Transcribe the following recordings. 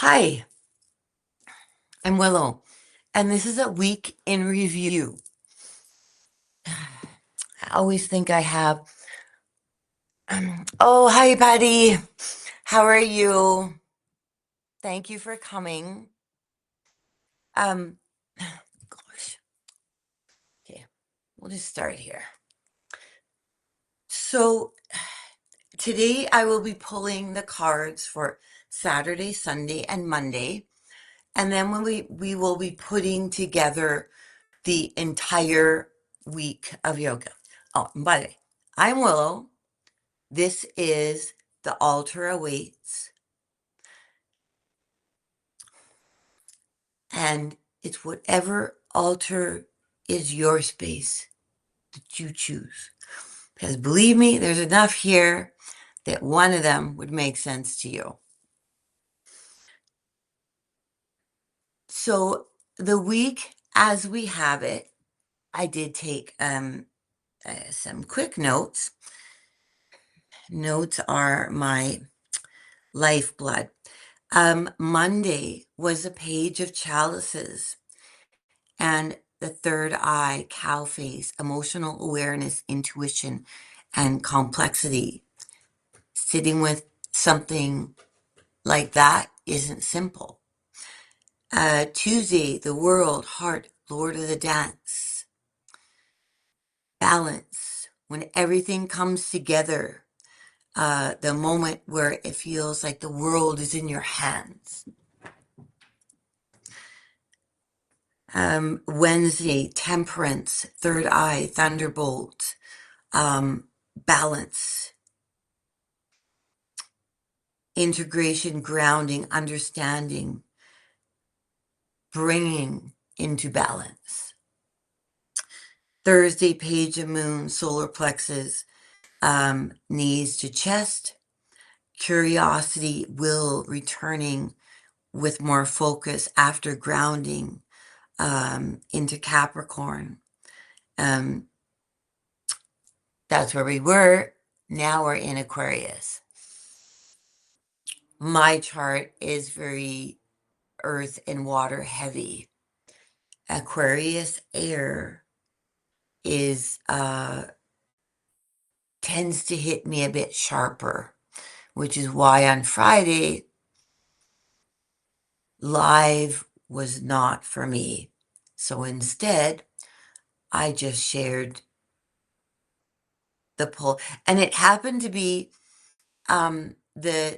Hi, I'm Willow, and this is a week in review. I always think I have. Oh, hi, Patty. How are you? Thank you for coming. Um, gosh. Okay, we'll just start here. So today I will be pulling the cards for Saturday, Sunday, and Monday, and then when we will be putting together the entire week of yoga. Oh, and by the way, I'm Willow. This is the altar awaits, and it's whatever altar is your space that you choose. Because believe me, there's enough here that one of them would make sense to you. So the week as we have it, I did take some quick notes. Notes are my lifeblood. Monday was a page of chalices. And the third eye, cow face, emotional awareness, intuition, and complexity. Sitting with something like that isn't simple. Tuesday, the world, heart, Lord of the dance. Balance, when everything comes together. The moment where it feels like the world is in your hands. Wednesday, temperance, third eye, thunderbolt, balance, integration, grounding, understanding, bringing into balance. Thursday, page of moon, solar plexus, knees to chest, curiosity, will returning with more focus after grounding into Capricorn. That's where we were. Now we're in Aquarius. My chart is very earth and water heavy. Aquarius air is tends to hit me a bit sharper, which is why on Friday live was not for me. So instead, I just shared the poll, and it happened to be the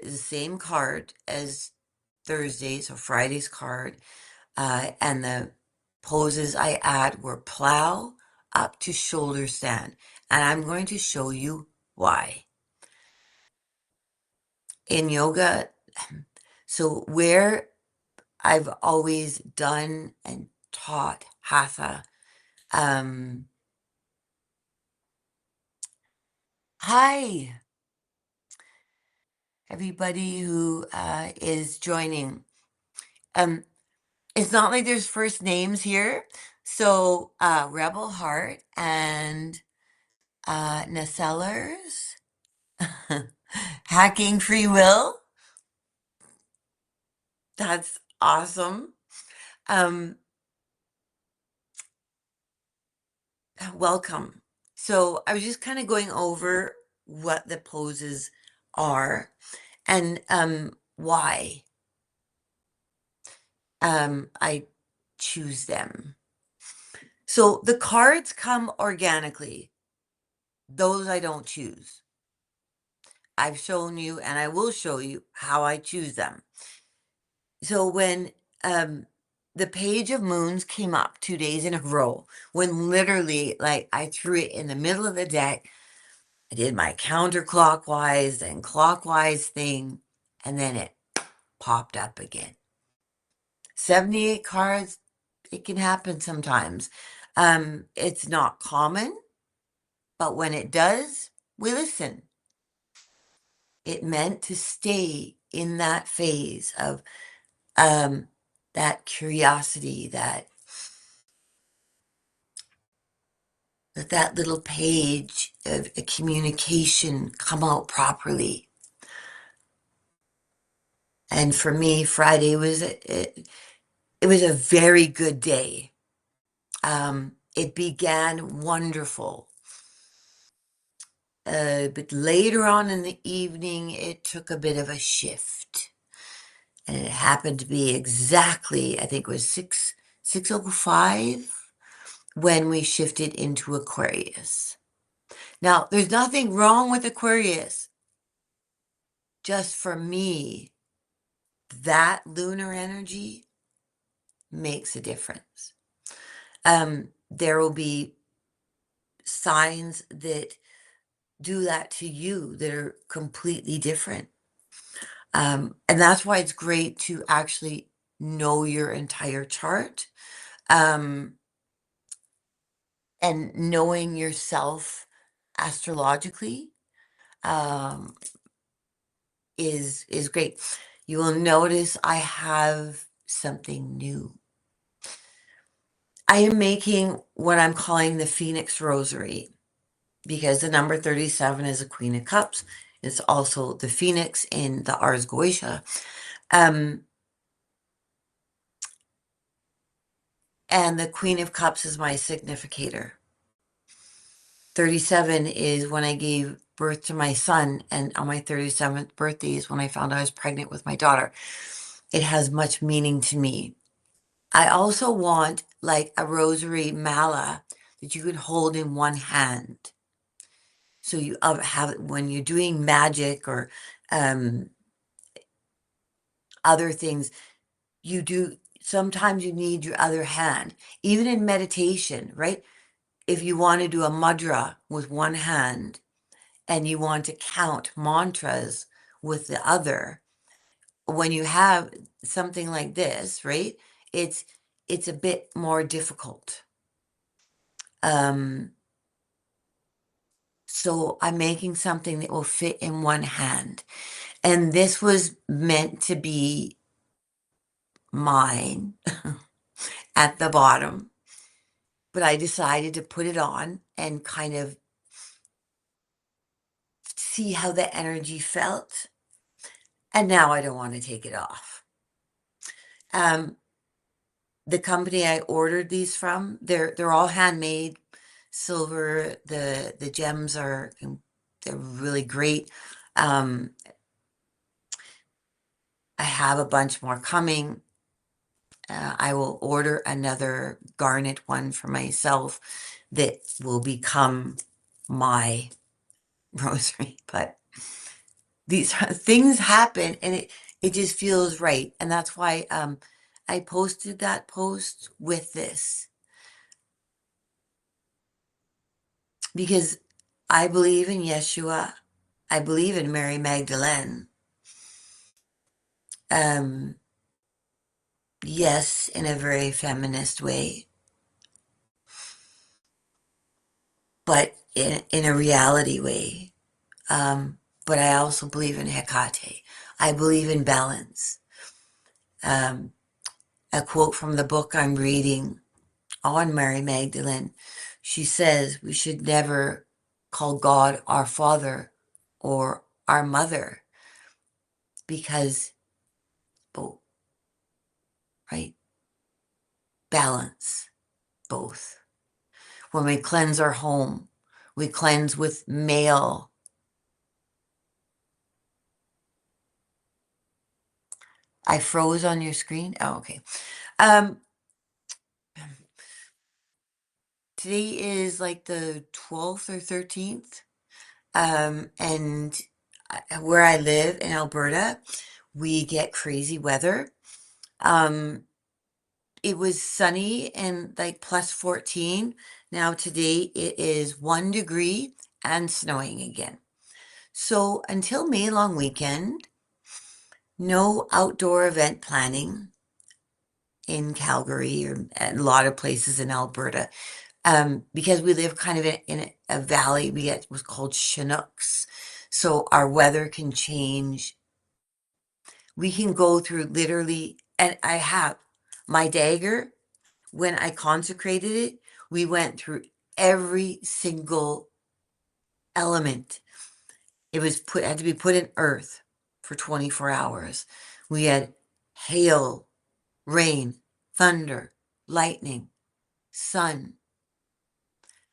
same card as Thursday's or Friday's card, and the poses I add were plow up to shoulder stand, and I'm going to show you why. In yoga, so where I've always done and taught Hatha, hi, everybody who is joining. Um, it's not like there's first names here. So Rebel Heart and Nasellers, Hacking Free Will. That's awesome. Um, welcome. So I was just kind of going over what the poses are and why I choose them. So the cards come organically. Those I don't choose. I've shown you and I will show you how I choose them. So when the page of moons came up 2 days in a row, when literally like I threw it in the middle of the deck, I did my counterclockwise and clockwise thing, and then it popped up again. 78 cards, it can happen sometimes. It's not common, but when it does, we listen. It meant to stay in that phase of that curiosity, that little page of a communication come out properly. And for me, Friday was it was a very good day. It began wonderful. But later on in the evening, it took a bit of a shift. And it happened to be exactly, I think it was 6:05 when we shifted into Aquarius. Now, there's nothing wrong with Aquarius. Just for me, that lunar energy makes a difference. There will be signs that do that to you that are completely different. And that's why it's great to actually know your entire chart. And knowing yourself astrologically um, is great. You will notice I have something new. I am making what I'm calling the Phoenix Rosary because the number 37 is a Queen of Cups. It's also the Phoenix in the Ars Goetia. And the Queen of Cups is my significator. 37 is when I gave birth to my son, and on my 37th birthday is when I found I was pregnant with my daughter. It has much meaning to me. I also want like a rosary mala that you could hold in one hand. So you have when you're doing magic or other things, you do sometimes you need your other hand. Even in meditation, right? If you want to do a mudra with one hand and you want to count mantras with the other, when you have something like this, right? It's a bit more difficult. So I'm making something that will fit in one hand. And this was meant to be mine at the bottom. But I decided to put it on and kind of see how the energy felt. And now I don't want to take it off. The company I ordered these from, they're all handmade, silver. The gems they're really great. I have a bunch more coming. I will order another garnet one for myself that will become my rosary. But these things happen and it just feels right. And that's why I posted that post with this. Because I believe in Yeshua. I believe in Mary Magdalene. Yes, in a very feminist way, but in a reality way. But I also believe in Hecate. I believe in balance. A quote from the book I'm reading on Mary Magdalene. She says we should never call God our father or our mother because both, right? Balance, both. When we cleanse our home, we cleanse with male. I froze on your screen. Oh, okay. Today is like the 12th or 13th. And where I live in Alberta, we get crazy weather. It was sunny and like plus 14. Now today it is 1 degree and snowing again. So until May long weekend, no outdoor event planning in Calgary or a lot of places in Alberta. Because we live kind of in a valley, we get what's called Chinooks. So our weather can change. We can go through literally, and I have my dagger, when I consecrated it, we went through every single element. It was had to be put in earth for 24 hours. We had hail, rain, thunder, lightning, sun,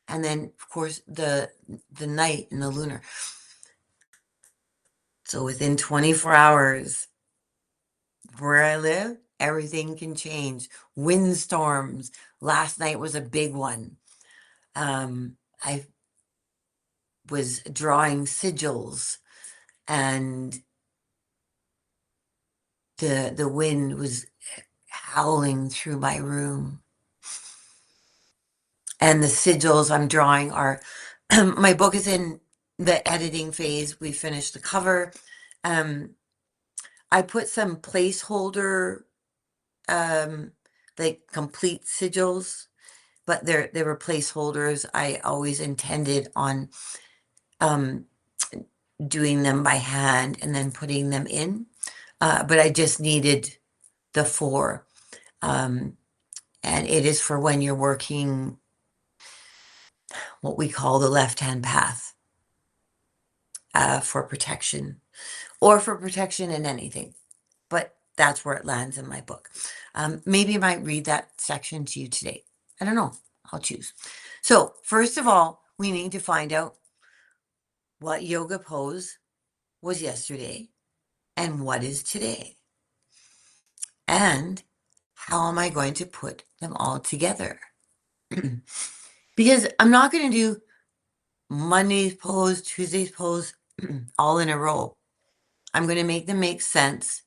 and then of course the night and the lunar. So within 24 hours, where I live, everything can change. Windstorms. Last night was a big one. I was drawing sigils, and the wind was howling through my room. And the sigils I'm drawing are my book is in the editing phase. We finished the cover. Um, I put some placeholder like complete sigils, but they were placeholders. I always intended on um doing them by hand and then putting them in. But I just needed the four. Um, and it is for when you're working what we call the left-hand path, for protection, or for protection in anything. But that's where it lands in my book. Maybe I might read that section to you today. I don't know. I'll choose. So first of all, we need to find out what yoga pose was yesterday and what is today. And how am I going to put them all together? Because I'm not going to do Monday's pose, Tuesday's pose, all in a row. I'm going to make them make sense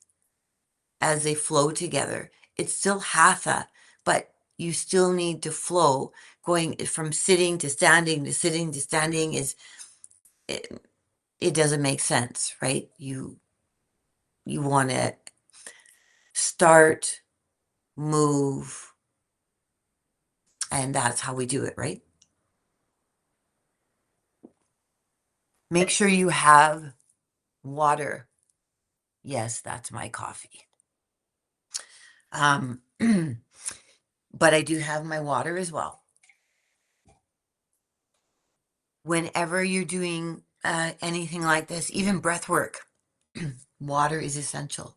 as they flow together. It's still hatha, but you still need to flow. Going from sitting to standing to sitting to standing it doesn't make sense, right? You want to start, move, and that's how we do it, right? Make sure you have water. Yes, that's my coffee. But I do have my water as well. Whenever you're doing anything like this, even breath work, water is essential.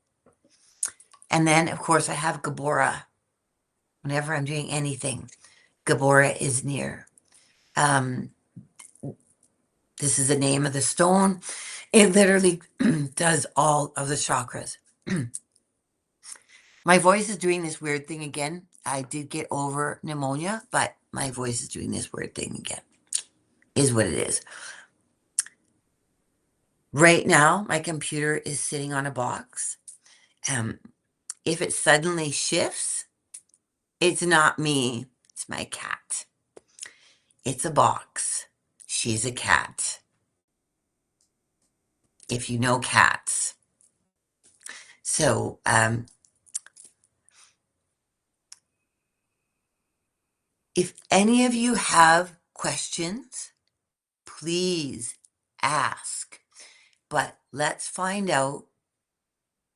And then, of course, I have Gabora. Whenever I'm doing anything, Gabora is near. This is the name of the stone. It literally does all of the chakras. My voice is doing this weird thing again. I did get over pneumonia, but my voice is doing this weird thing again. Is what it is. Right now, my computer is sitting on a box. If it suddenly shifts, it's not me. It's my cat. It's a box. She's a cat. If you know cats. So, if any of you have questions, please ask. But let's find out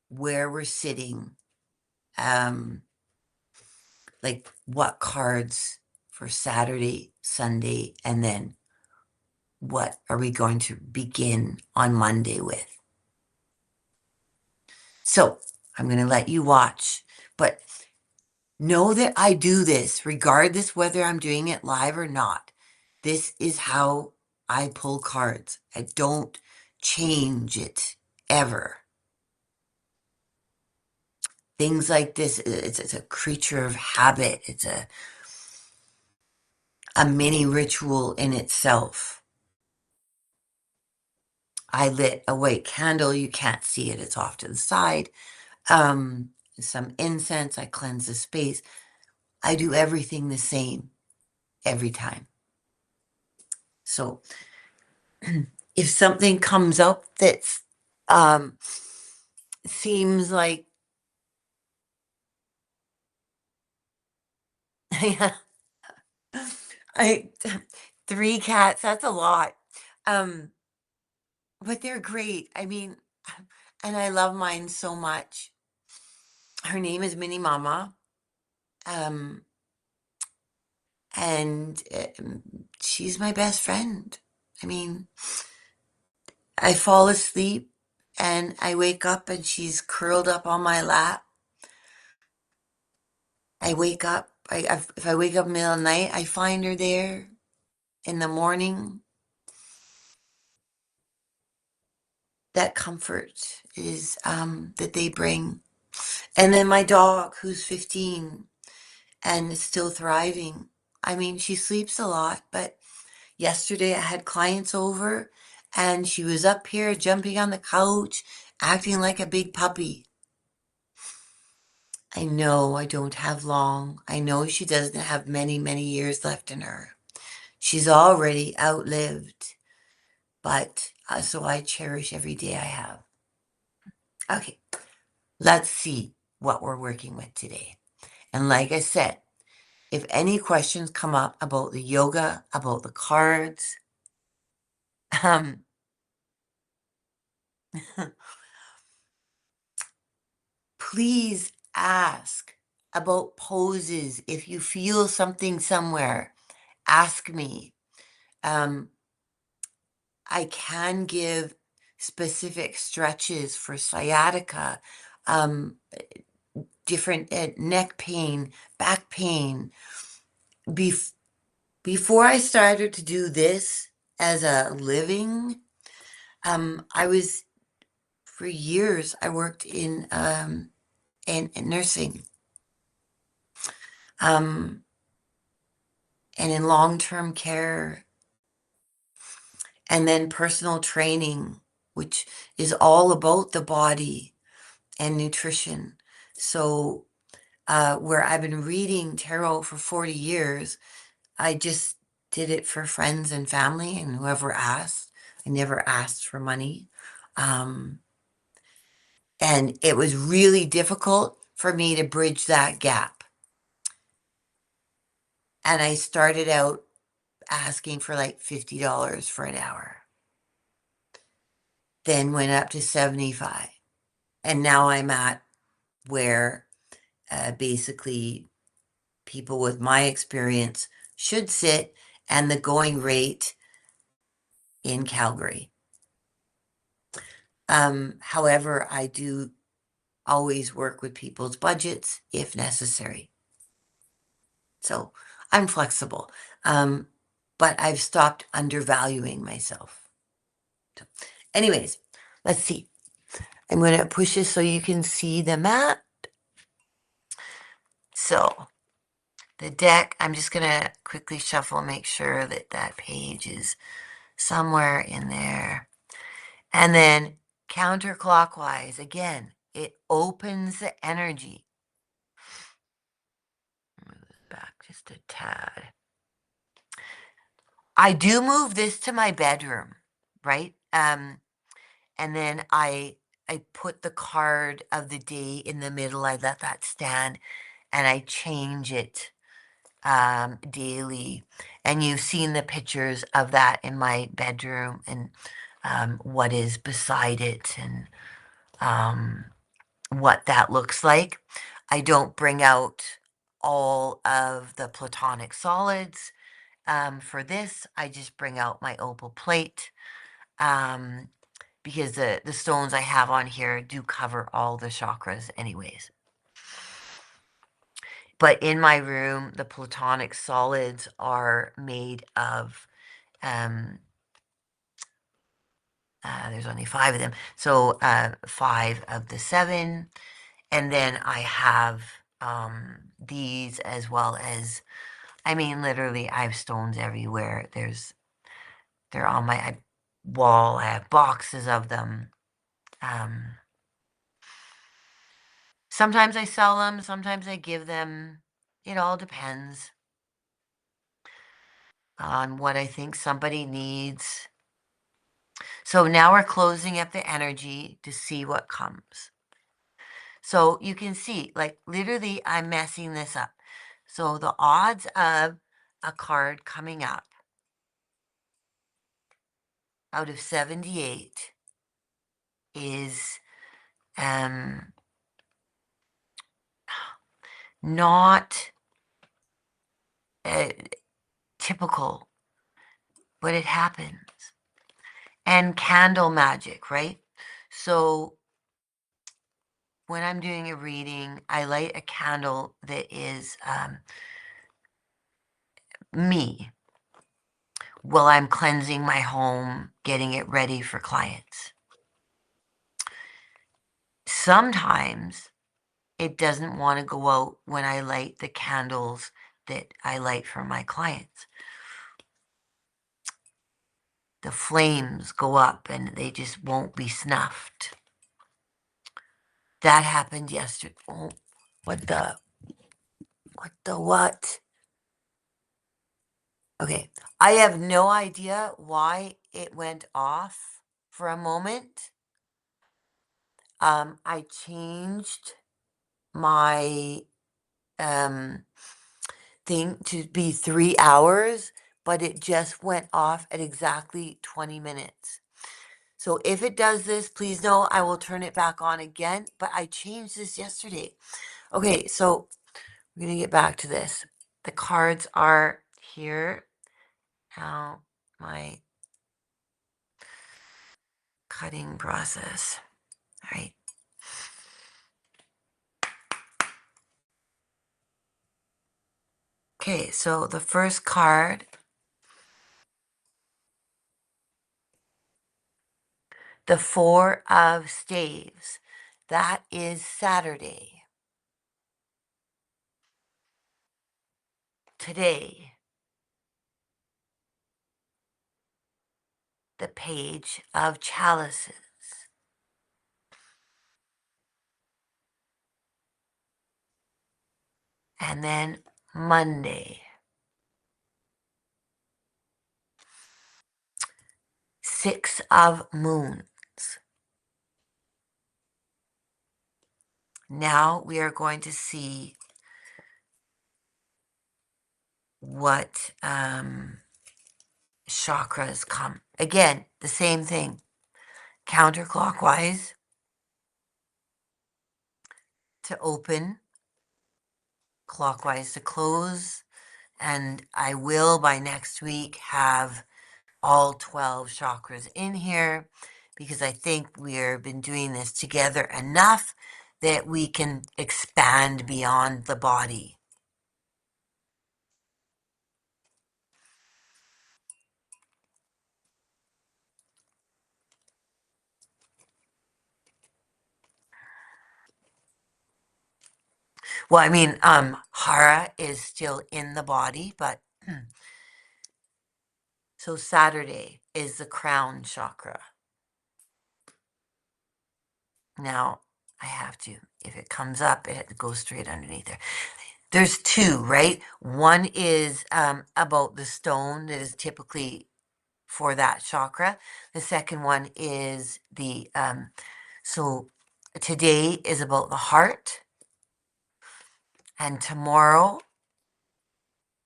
where we're sitting. Like what cards for Saturday, Sunday, and then what are we going to begin on Monday with? So I'm going to let you watch, but know that I do this regardless whether I'm doing it live or not. This is how I pull cards. I don't change it ever. Things like this, it's a creature of habit. It's a mini ritual in itself. I lit a white candle. You can't see it. It's off to the side. Some incense. I cleanse the space. I do everything the same every time. So if something comes up that's seems like I 3 cats, that's a lot. But they're great. I mean, and I love mine so much. Her name is Minnie Mama. Um, and she's my best friend. I mean, I fall asleep and I wake up and she's curled up on my lap. I wake up, if I wake up in the middle of the night, I find her there. In the morning, that comfort is that they bring. And then my dog, who's 15 and is still thriving. I mean, she sleeps a lot, but yesterday I had clients over and she was up here jumping on the couch, acting like a big puppy. I know I don't have long. I know she doesn't have many, many years left in her. She's already outlived, but so I cherish every day I have. Okay, let's see what we're working with today. And like I said, if any questions come up about the yoga, about the cards, um, please ask about poses. If you feel something somewhere, ask me. Um, I can give specific stretches for sciatica, um, different neck pain, back pain. Bef- Before I started to do this as a living, I was for years I worked in nursing, um, and in long-term care, and then personal training, which is all about the body and nutrition. So, where I've been reading tarot for 40 years, I just did it for friends and family and whoever asked. I never asked for money. Um, and it was really difficult for me to bridge that gap. And I started out asking for like $50 for an hour, then went up to 75. And now I'm at where basically people with my experience should sit, and the going rate in Calgary. However, I do always work with people's budgets if necessary. So I'm flexible. Um, but I've stopped undervaluing myself. So, anyways, let's see. I'm going to push this so you can see the map. So the deck, I'm just going to quickly shuffle, make sure that that page is somewhere in there. And then counterclockwise, again, it opens the energy. Move this back just a tad. I do move this to my bedroom, right? And then I put the card of the day in the middle. I let that stand, and I change it daily. And you've seen the pictures of that in my bedroom and what is beside it and what that looks like. I don't bring out all of the platonic solids. For this, I just bring out my opal plate because the stones I have on here do cover all the chakras anyways. But in my room, the platonic solids are made of, there's only 5 of them. So 5 of the 7. And then I have these as well as, I mean, literally, I have stones everywhere. They're on my wall. I have boxes of them. Sometimes I sell them, sometimes I give them. It all depends on what I think somebody needs. So now we're closing up the energy to see what comes. So you can see, like, literally, I'm messing this up. So the odds of a card coming up out of 78 is not typical, but it happens. And candle magic, right? So when I'm doing a reading, I light a candle that is me while I'm cleansing my home, getting it ready for clients. Sometimes it doesn't want to go out when I light the candles that I light for my clients. The flames go up and they just won't be snuffed. That happened yesterday. Oh, what the what? Okay, I have no idea why it went off for a moment. I changed my thing to be 3 hours, but it just went off at exactly 20 minutes. So if it does this, please know I will turn it back on again, but I changed this yesterday. Okay, so we're going to get back to this. The cards are here. Now, my cutting process. All right. Okay, so the first card, the Four of Staves, that is Saturday. Today, the Page of Chalices. And then Monday, Six of Moons. Now we are going to see what chakras come. Again, the same thing. Counterclockwise to open, clockwise to close. And I will, by next week, have all 12 chakras in here because I think we've been doing this together enough that we can expand beyond the body. Well, I mean, Hara is still in the body, but so Saturday is the crown chakra. Now, I have to, if it comes up, it goes straight underneath there. There's two, right? One is about the stone that is typically for that chakra. The second one is the, so today is about the heart, and tomorrow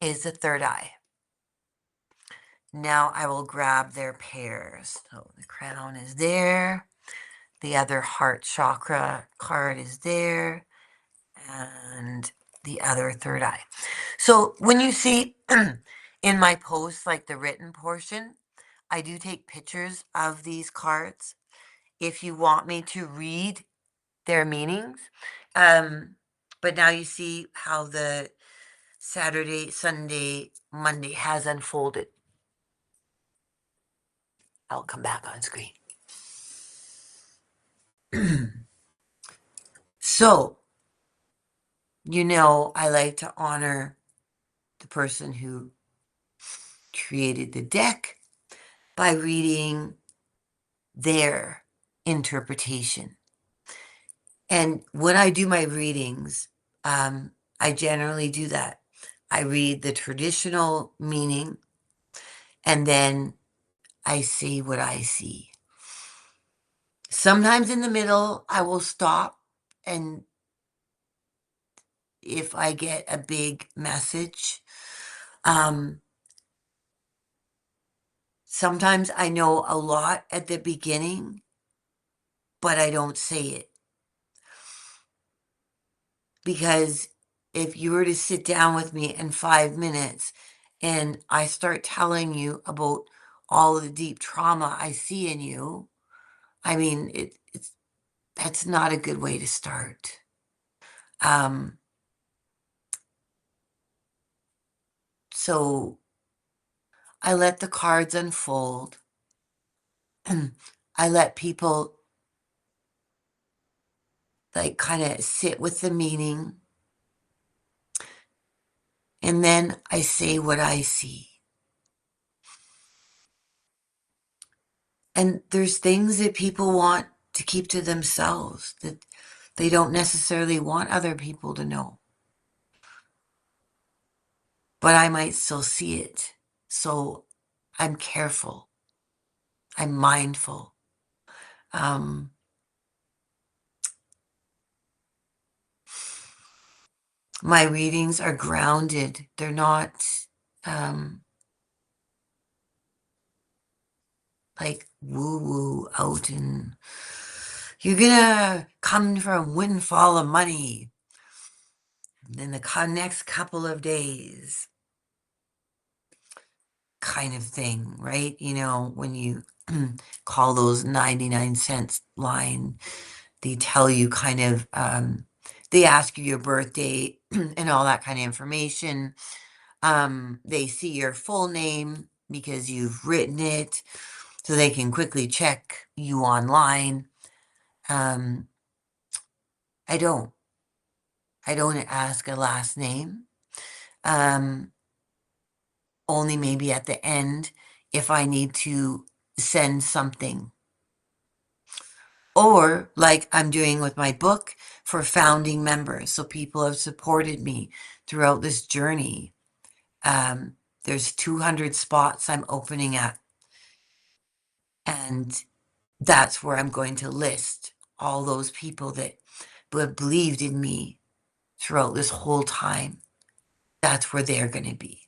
is the third eye. Now I will grab their pairs. So the crown is there. The other heart chakra card is there. And the other third eye. So when you see in my posts, like the written portion, I do take pictures of these cards if you want me to read their meanings. But now you see how the Saturday, Sunday, Monday has unfolded. I'll come back on screen. So, you know, I like to honor the person who created the deck by reading their interpretation. And when I do my readings, I generally do that. I read the traditional meaning and then I see what I see. Sometimes in the middle, I will stop, and if I get a big message, sometimes I know a lot at the beginning, but I don't say it. Because if you were to sit down with me in 5 minutes and I start telling you about all of the deep trauma I see in you, I mean, that's not a good way to start. Um, so I let the cards unfold. I let people like kind of sit with the meaning. And then I say what I see. And there's things that people want to keep to themselves that they don't necessarily want other people to know. But I might still see it. So I'm careful. I'm mindful. Um, my readings are grounded. They're not um, like woo woo out and you're gonna come for a windfall of money in the next couple of days kind of thing, right? You know, when you call those 99 cents line, they tell you kind of, they ask you your birthday and all that kind of information. They see your full name because you've written it so they can quickly check you online. Um, I don't. I don't ask a last name. Um, only maybe at the end if I need to send something. Or like I'm doing with my book for founding members. So people have supported me throughout this journey. Um, there's 200 spots I'm opening at. And that's where I'm going to list all those people that have believed in me throughout this whole time. That's where they're going to be.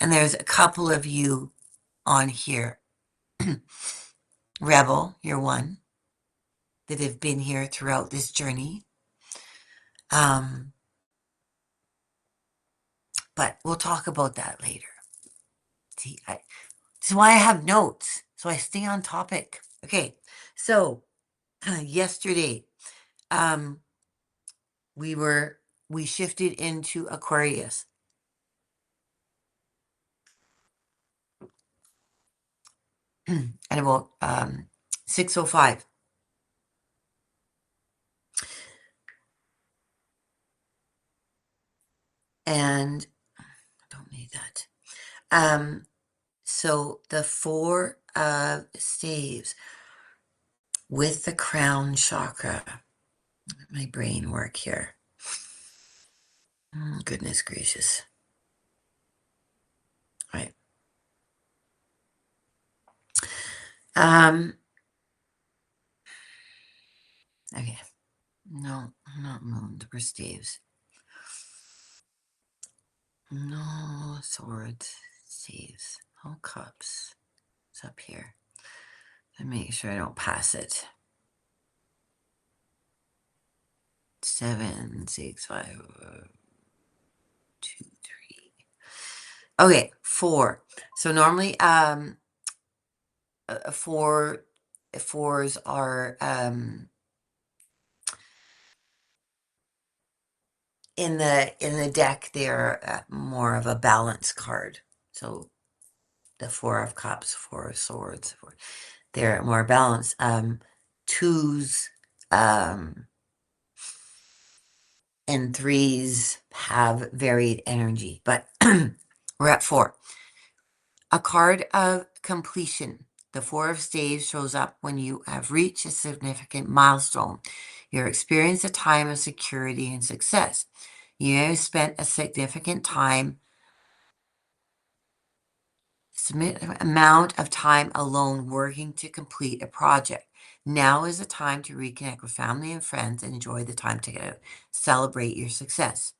And there's a couple of you on here. Rebel, you're one, that have been here throughout this journey. Um, but we'll talk about that later. See, this is why I have notes, so I stay on topic. Okay, so yesterday, um, we shifted into Aquarius at about 6:05. And I don't need that. So the Four of Staves with the crown chakra. Let my brain work here. Goodness gracious. All right. Okay. No, not moon. We're Staves. No swords, Staves. Oh, cups. It's up here. Let me make sure I don't pass it. 7, 6, 5, 2, 3. Okay, 4. So normally, fours are in the deck. They're more of a balance card. So the Four of Cups, Four of Swords, they're more balanced. Twos and threes have varied energy, but we're at 4. A card of completion. The Four of Staves shows up when you have reached a significant milestone. You experience a time of security and success. You have spent a significant amount of time alone working to complete a project. Now is the time to reconnect with family and friends and enjoy the time together. Celebrate your success.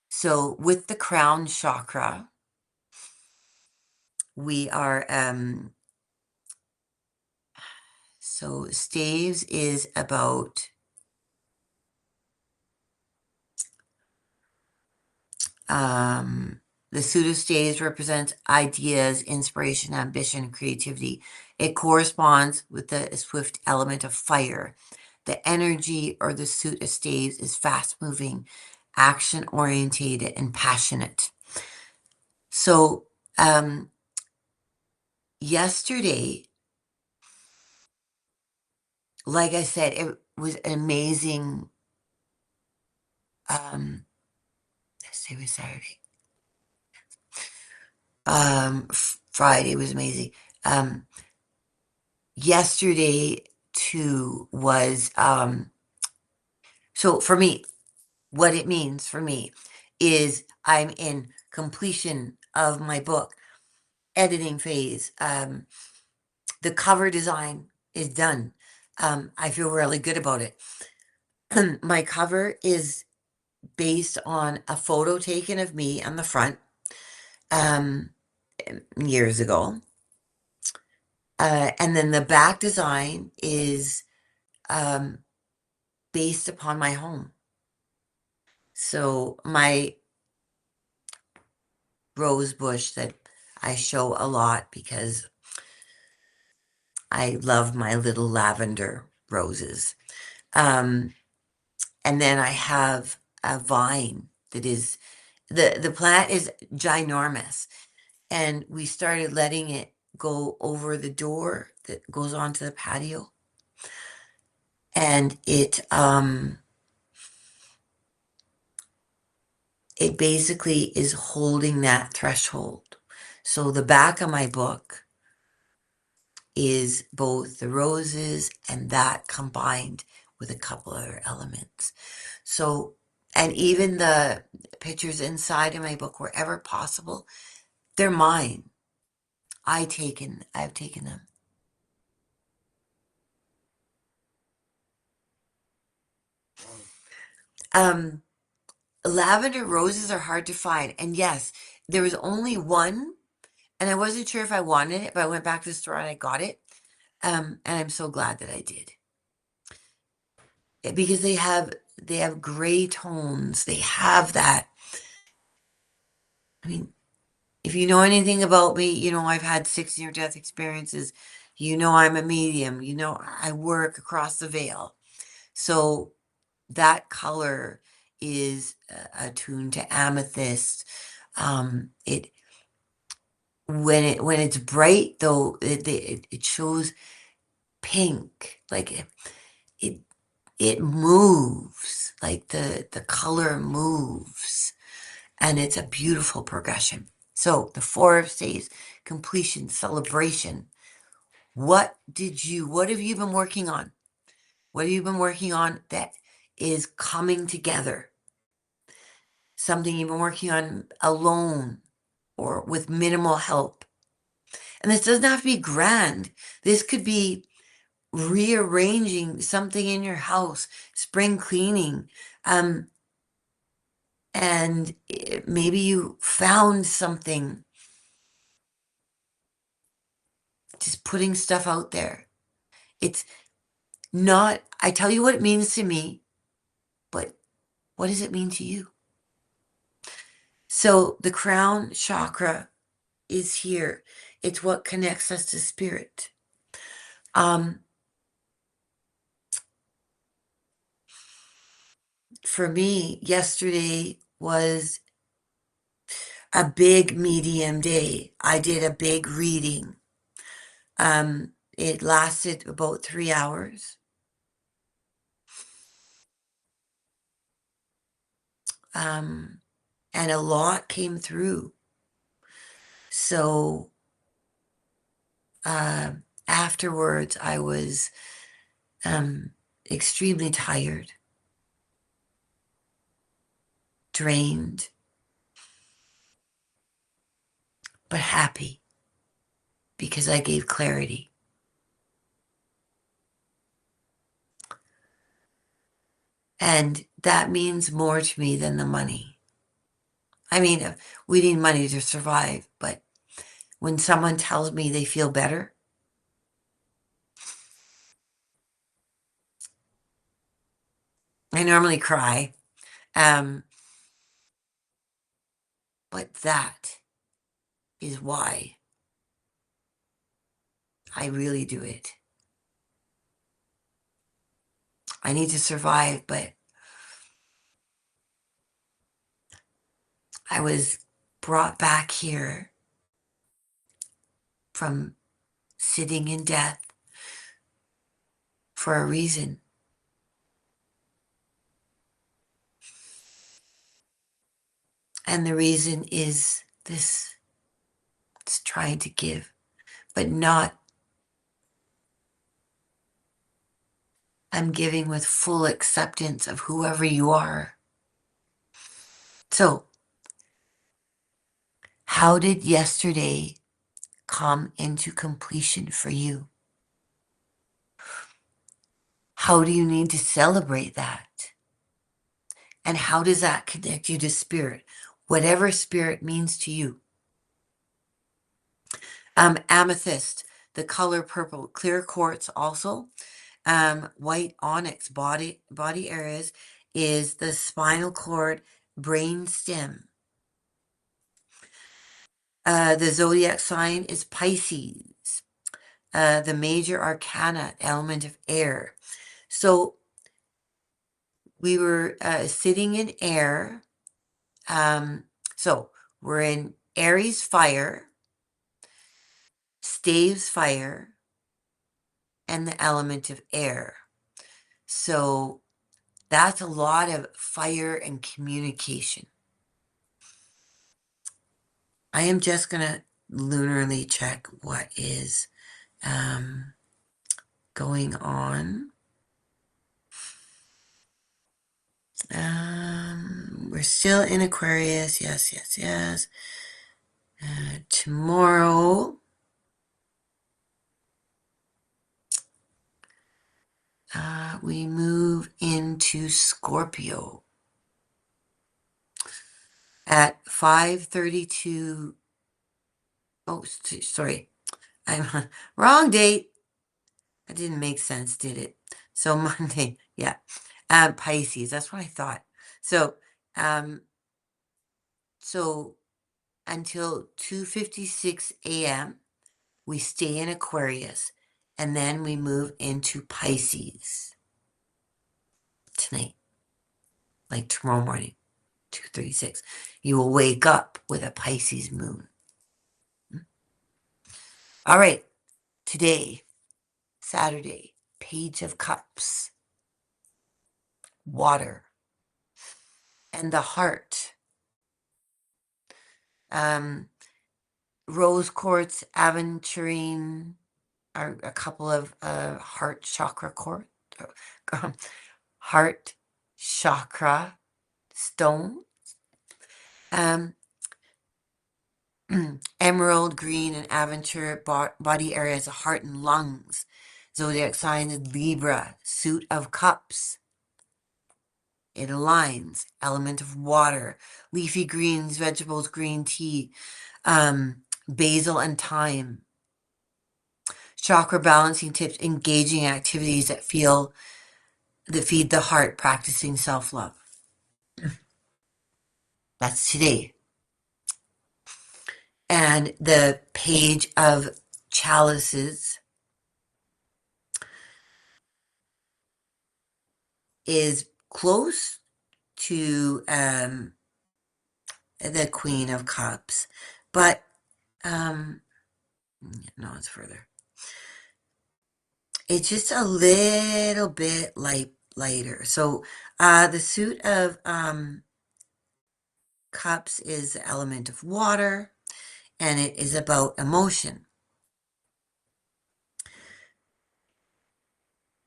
So with the crown chakra, we are so staves is about The pseudostage represents ideas, inspiration, ambition, creativity. It corresponds with the swift element of fire. The energy or the pseudostage is fast-moving, action-orientated, and passionate. So, yesterday, like I said, it was an amazing, yesterday was Saturday. Friday was amazing. Yesterday too was, so for me, what it means for me is I'm in completion of my book, editing phase. The cover design is done. I feel really good about it. My cover is based on a photo taken of me on the front um, years ago. And then the back design is um, based upon my home. So my rose bush that I show a lot because I love my little lavender roses. Um, and then I have a vine that is the plant is ginormous, and we started letting it go over the door that goes onto the patio, and it basically is holding that threshold. So the back of my book is both the roses and that combined with a couple other elements. So, and even the pictures inside of my book, wherever possible, they're mine. I've taken them. Um, Lavender roses are hard to find. And yes, there was only one, and I wasn't sure if I wanted it, but I went back to the store and I got it. And I'm so glad that I did. Because they have gray tones. They have that. I mean, if you know anything about me, you know I've had 6 near-death experiences. You know I'm a medium. You know I work across the veil. So that color is attuned to amethyst. It when it's bright though, it shows pink. Like it it moves. Like the color moves, and it's a beautiful progression. So the Four of Staves, completion, celebration. What have you been working on? What have you been working on that is coming together? Something you've been working on alone or with minimal help. And this doesn't have to be grand. This could be rearranging something in your house, spring cleaning. And maybe you found something, just putting stuff out there. It's not, I tell you what it means to me, but what does it mean to you? So the crown chakra is here. It's what connects us to spirit. For me, yesterday was a big medium day. I did a big reading. It lasted about 3 hours. And a lot came through. So afterwards, I was extremely tired, drained, but happy because I gave clarity. And that means more to me than the money. I mean, we need money to survive, but when someone tells me they feel better, I normally cry. Um, But that is why I really do it. I need to survive, but I was brought back here from sitting in death for a reason. And the reason is this. It's trying to give, but not, I'm giving with full acceptance of whoever you are. So, how did yesterday come into completion for you? How do you need to celebrate that? And how does that connect you to spirit? Whatever spirit means to you. Amethyst, the color purple, clear quartz also. White onyx, body areas is the spinal cord, brain stem. The zodiac sign is Pisces. The major arcana, element of air. So we were sitting in air. So we're in Aries fire, staves fire, and the element of air. So that's a lot of fire and communication. I am just going to lunarly check what is going on. We're still in Aquarius. Yes, yes, yes. Tomorrow, we move into Scorpio at 5:32. Oh, sorry. I'm wrong date. That didn't make sense, did it? So Monday, yeah. Pisces, that's what I thought. So, so until 2:56 a.m., we stay in Aquarius, and then we move into Pisces tonight, like tomorrow morning, 2:36. You will wake up with a Pisces moon. All right, today, Saturday, Page of Cups, water, and the heart. Rose quartz, aventurine are a couple of heart chakra heart chakra stone. Emerald green and aventure body areas of heart and lungs. Zodiac sign is Libra, suit of cups. It aligns. Element of water, leafy greens, vegetables, green tea, basil and thyme. Chakra balancing tips, engaging activities that feed the heart, practicing self-love. That's today. And the Page of Chalices is close to the Queen of Cups, but no, it's further. It's just a little bit lighter. So the suit of Cups is the element of water, and it is about emotion,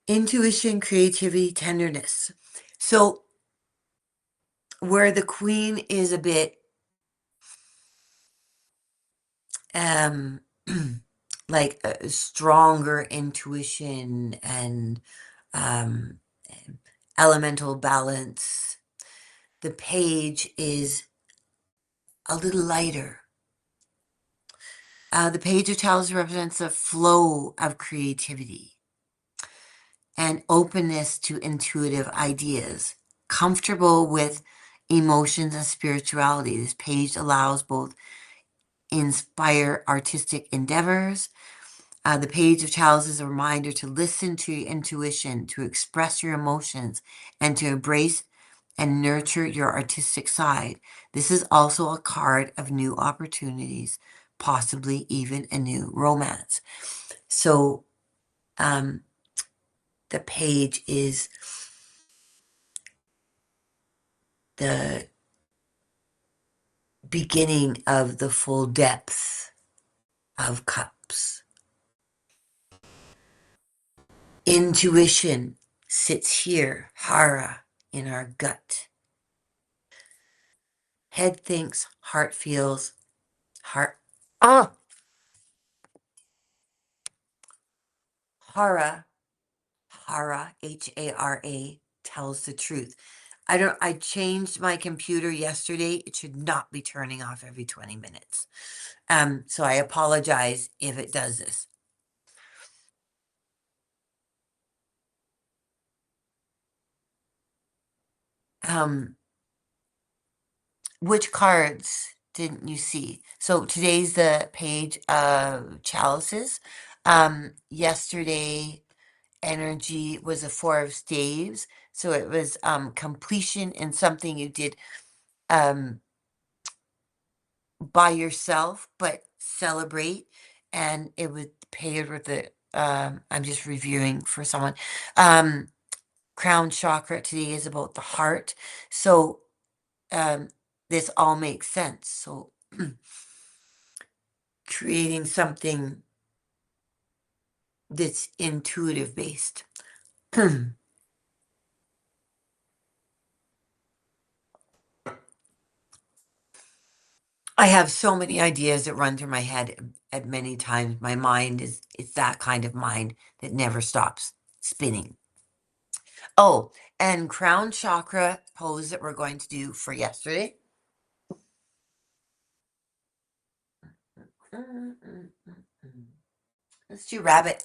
intuition, creativity, tenderness. So where the Queen is a bit like a stronger intuition and elemental balance, the Page is a little lighter. The Page of Chalices represents the flow of creativity and openness to intuitive ideas, comfortable with emotions, and spirituality. This page allows both inspire artistic endeavors. The page of chalice is a reminder to listen to your intuition, to express your emotions, and to embrace and nurture your artistic side. This is also a card of new opportunities, possibly even a new romance. So the page is the beginning of the full depth of cups. Intuition sits here, hara, in our gut. Head thinks, heart feels, heart. Hara, Hara, Hara, tells the truth. I changed my computer yesterday. It should not be turning off every 20 minutes. So I apologize if it does this. Which cards didn't you see? So today's the page of chalices. Yesterday energy was a four of staves. So it was completion in something you did by yourself, but celebrate. And it was paired with the I'm just reviewing for someone. Crown chakra today is about the heart. So this all makes sense. So creating something that's intuitive based. I have so many ideas that run through my head at many times. My mind is it's that kind of mind that never stops spinning. Oh, and crown chakra pose that we're going to do for yesterday. Let's do rabbit.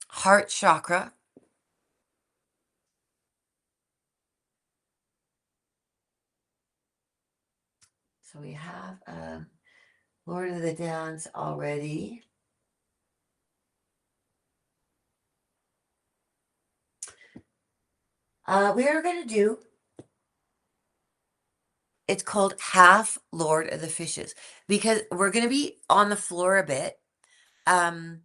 Heart chakra. So we have Lord of the Dance already. We are going to do, it's called Half Lord of the Fishes, because we're going to be on the floor a bit. And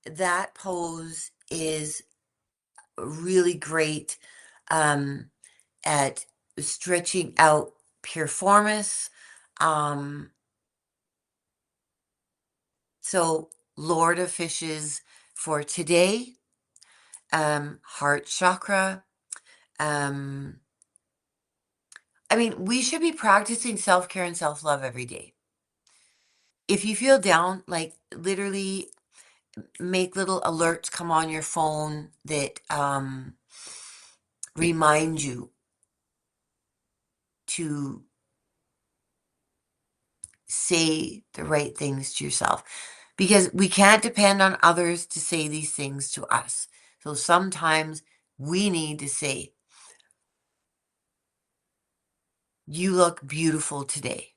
that pose is really great at stretching out piriformis. So Lord of Fishes for today, heart chakra. I mean, we should be practicing self-care and self-love every day. If you feel down, like literally make little alerts come on your phone that remind you to say the right things to yourself, because we can't depend on others to say these things to us. So sometimes we need to say, you look beautiful today.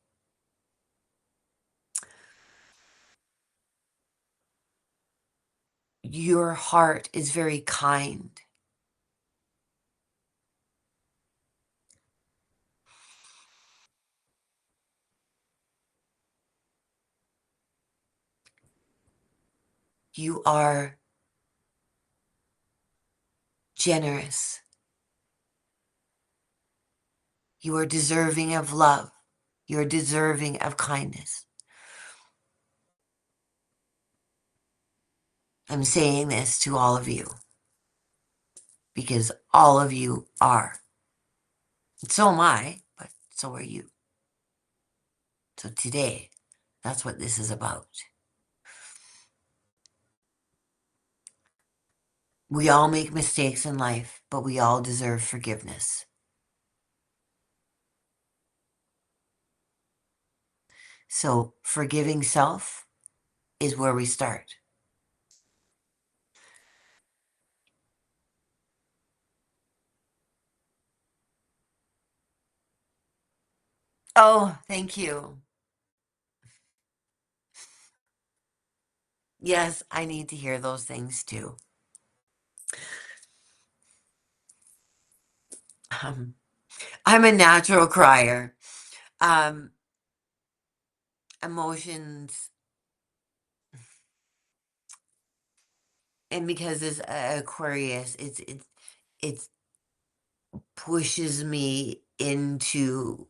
Your heart is very kind. You are generous. You are deserving of love. You're deserving of kindness. I'm saying this to all of you because all of you are. So am I, but so are you. So today, that's what this is about. We all make mistakes in life, but we all deserve forgiveness. So forgiving self is where we start. Oh, thank you. Yes, I need to hear those things too. Um, I'm a natural crier. Um, Emotions, and because it's Aquarius, it pushes me into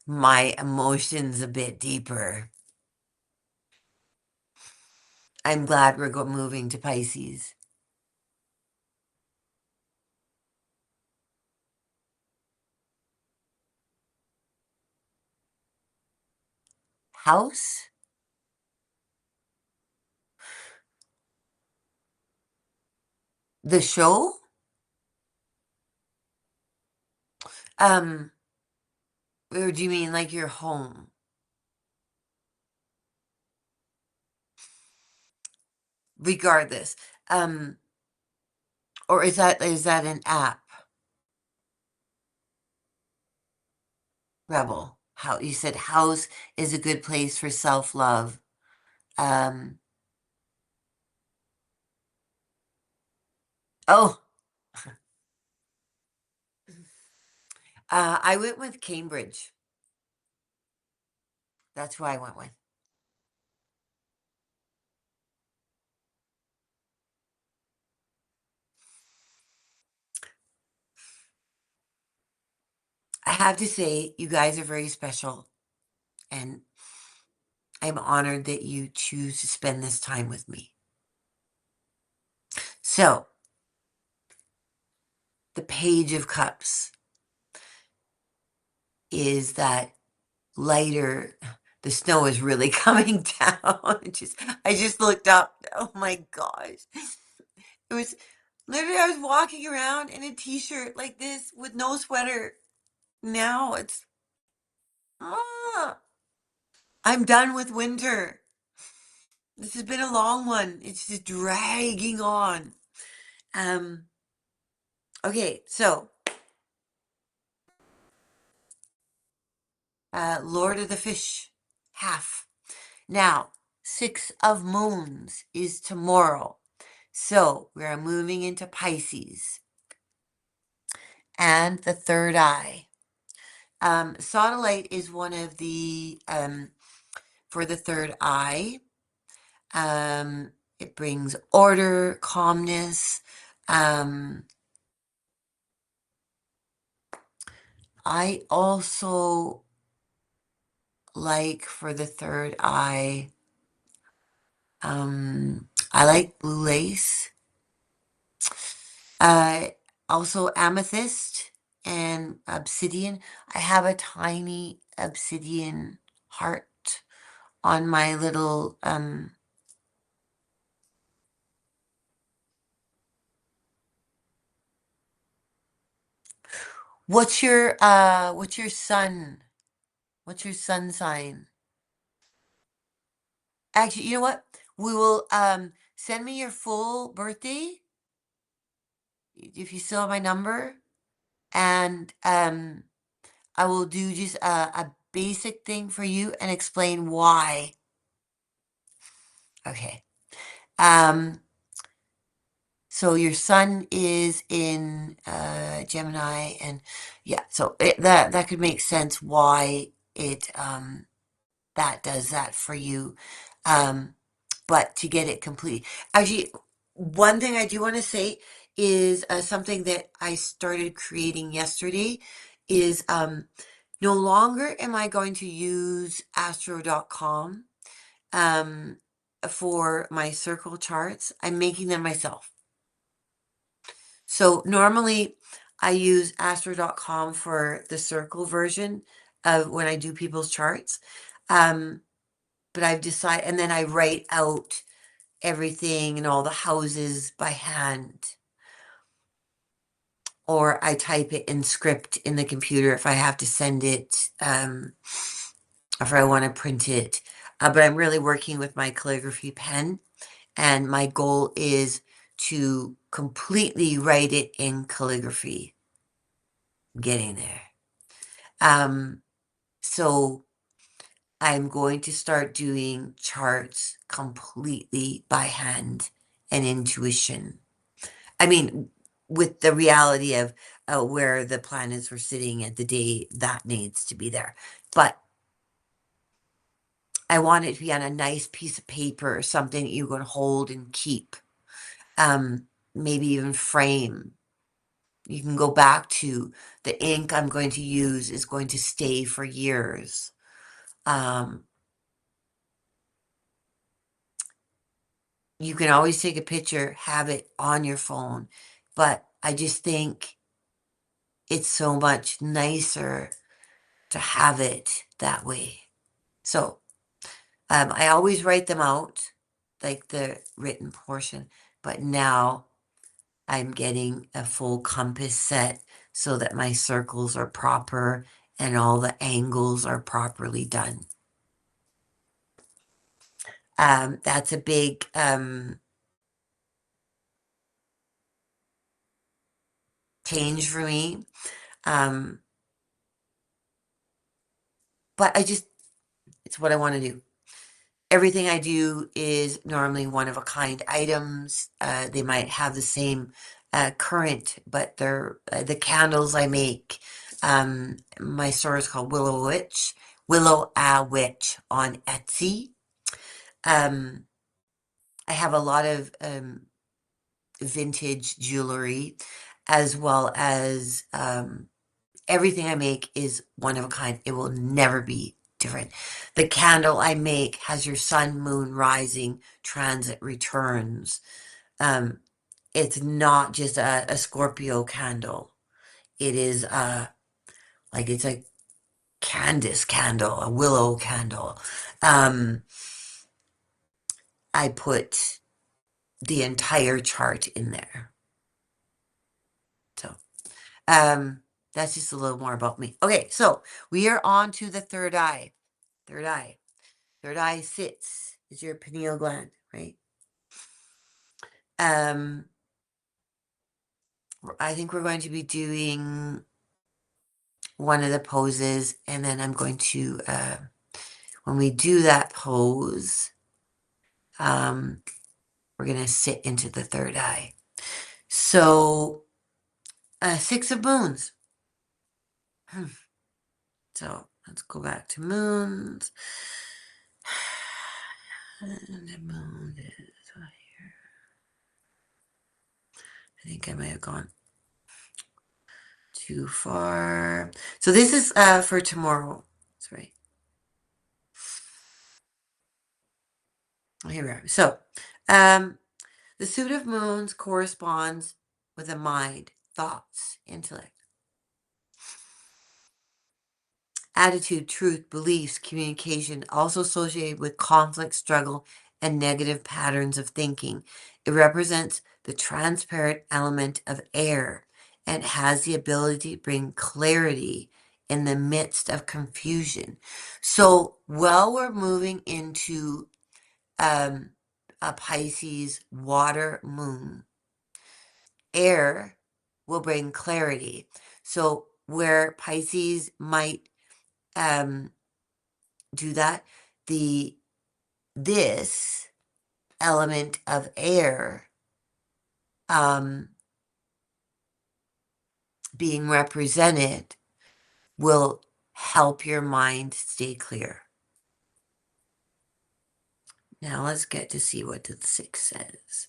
my emotions a bit deeper. I'm glad we're moving to Pisces. House, the show. Um, or do you mean like your home? Regardless, um, or is that an app? Rebel. How you said house is a good place for self love. Um, oh, I went with Cambridge. That's who I went with. I have to say, you guys are very special, and I'm honored that you choose to spend this time with me. So, the Page of Cups is that lighter. The snow is really coming down. I just looked up. Oh my gosh. It was literally, I was walking around in a t-shirt like this with no sweater. Now it's, ah, I'm done with winter. This has been a long one. It's just dragging on. Um, okay, so Lord of the Fish, half. Now, Six of Moons is tomorrow. So we're moving into Pisces and the third eye. Sodalite is one of the, for the third eye. It brings order, calmness. Um, I also like for the third eye, I like blue lace. Uh, Also amethyst and obsidian. I have a tiny obsidian heart on my little, what's your sun? What's your sun sign? Actually, you know what? We will send me your full birthday if you still have my number, and I will do just a basic thing for you and explain why. Okay. Um, so your sun is in Gemini, and yeah, so that could make sense why it that does that for you. Um, but to get it complete, actually, one thing I do want to say is something that I started creating yesterday is no longer am I going to use astro.com um, for my circle charts. I'm making them myself. So normally I use astro.com for the circle version of when I do people's charts. Um, but I've decided, and then I write out everything and all the houses by hand, or I type it in script in the computer if I have to send it, if I want to print it. But I'm really working with my calligraphy pen, and my goal is to completely write it in calligraphy. Getting there. Um, So I'm going to start doing charts completely by hand and intuition. I mean, with the reality of where the planets were sitting at the day that needs to be there. But I want it to be on a nice piece of paper or something you can hold and keep. Maybe even frame. You can go back to the ink I'm going to use is going to stay for years. You can always take a picture, have it on your phone, but I just think it's so much nicer to have it that way. So I always write them out, like the written portion, but now I'm getting a full compass set so that my circles are proper and all the angles are properly done. That's a big change for me. But it's what I want to do. Everything I do is normally one of a kind items. They might have the same current, but they're the candles I make. My store is called Willow a Witch on Etsy. Um, I have a lot of vintage jewelry, as well as everything I make is one of a kind. It will never be different. The candle I make has your sun, moon, rising, transit, returns. It's not just a Scorpio candle. It is like it's a Candace candle, a willow candle. I put the entire chart in there. So that's just a little more about me. Okay, so we are on to the third eye. Third eye. Third eye sits is your pineal gland, right? I think we're going to be doing one of the poses, and then I'm going to, when we do that pose, we're going to sit into the third eye. So, Six of Moons. So let's go back to moons. And the moon is right here. I think I might have gone too far. So this is for tomorrow. That's right. Here we are. So, the suit of moons corresponds with the mind, thoughts, intellect, attitude, truth, beliefs, communication, also associated with conflict, struggle, and negative patterns of thinking. It represents the transparent element of air and has the ability to bring clarity in the midst of confusion. So while we're moving into a Pisces water moon, air will bring clarity. So where Pisces might do that, this element of air being represented will help your mind stay clear. Now let's get to see what the 6 says.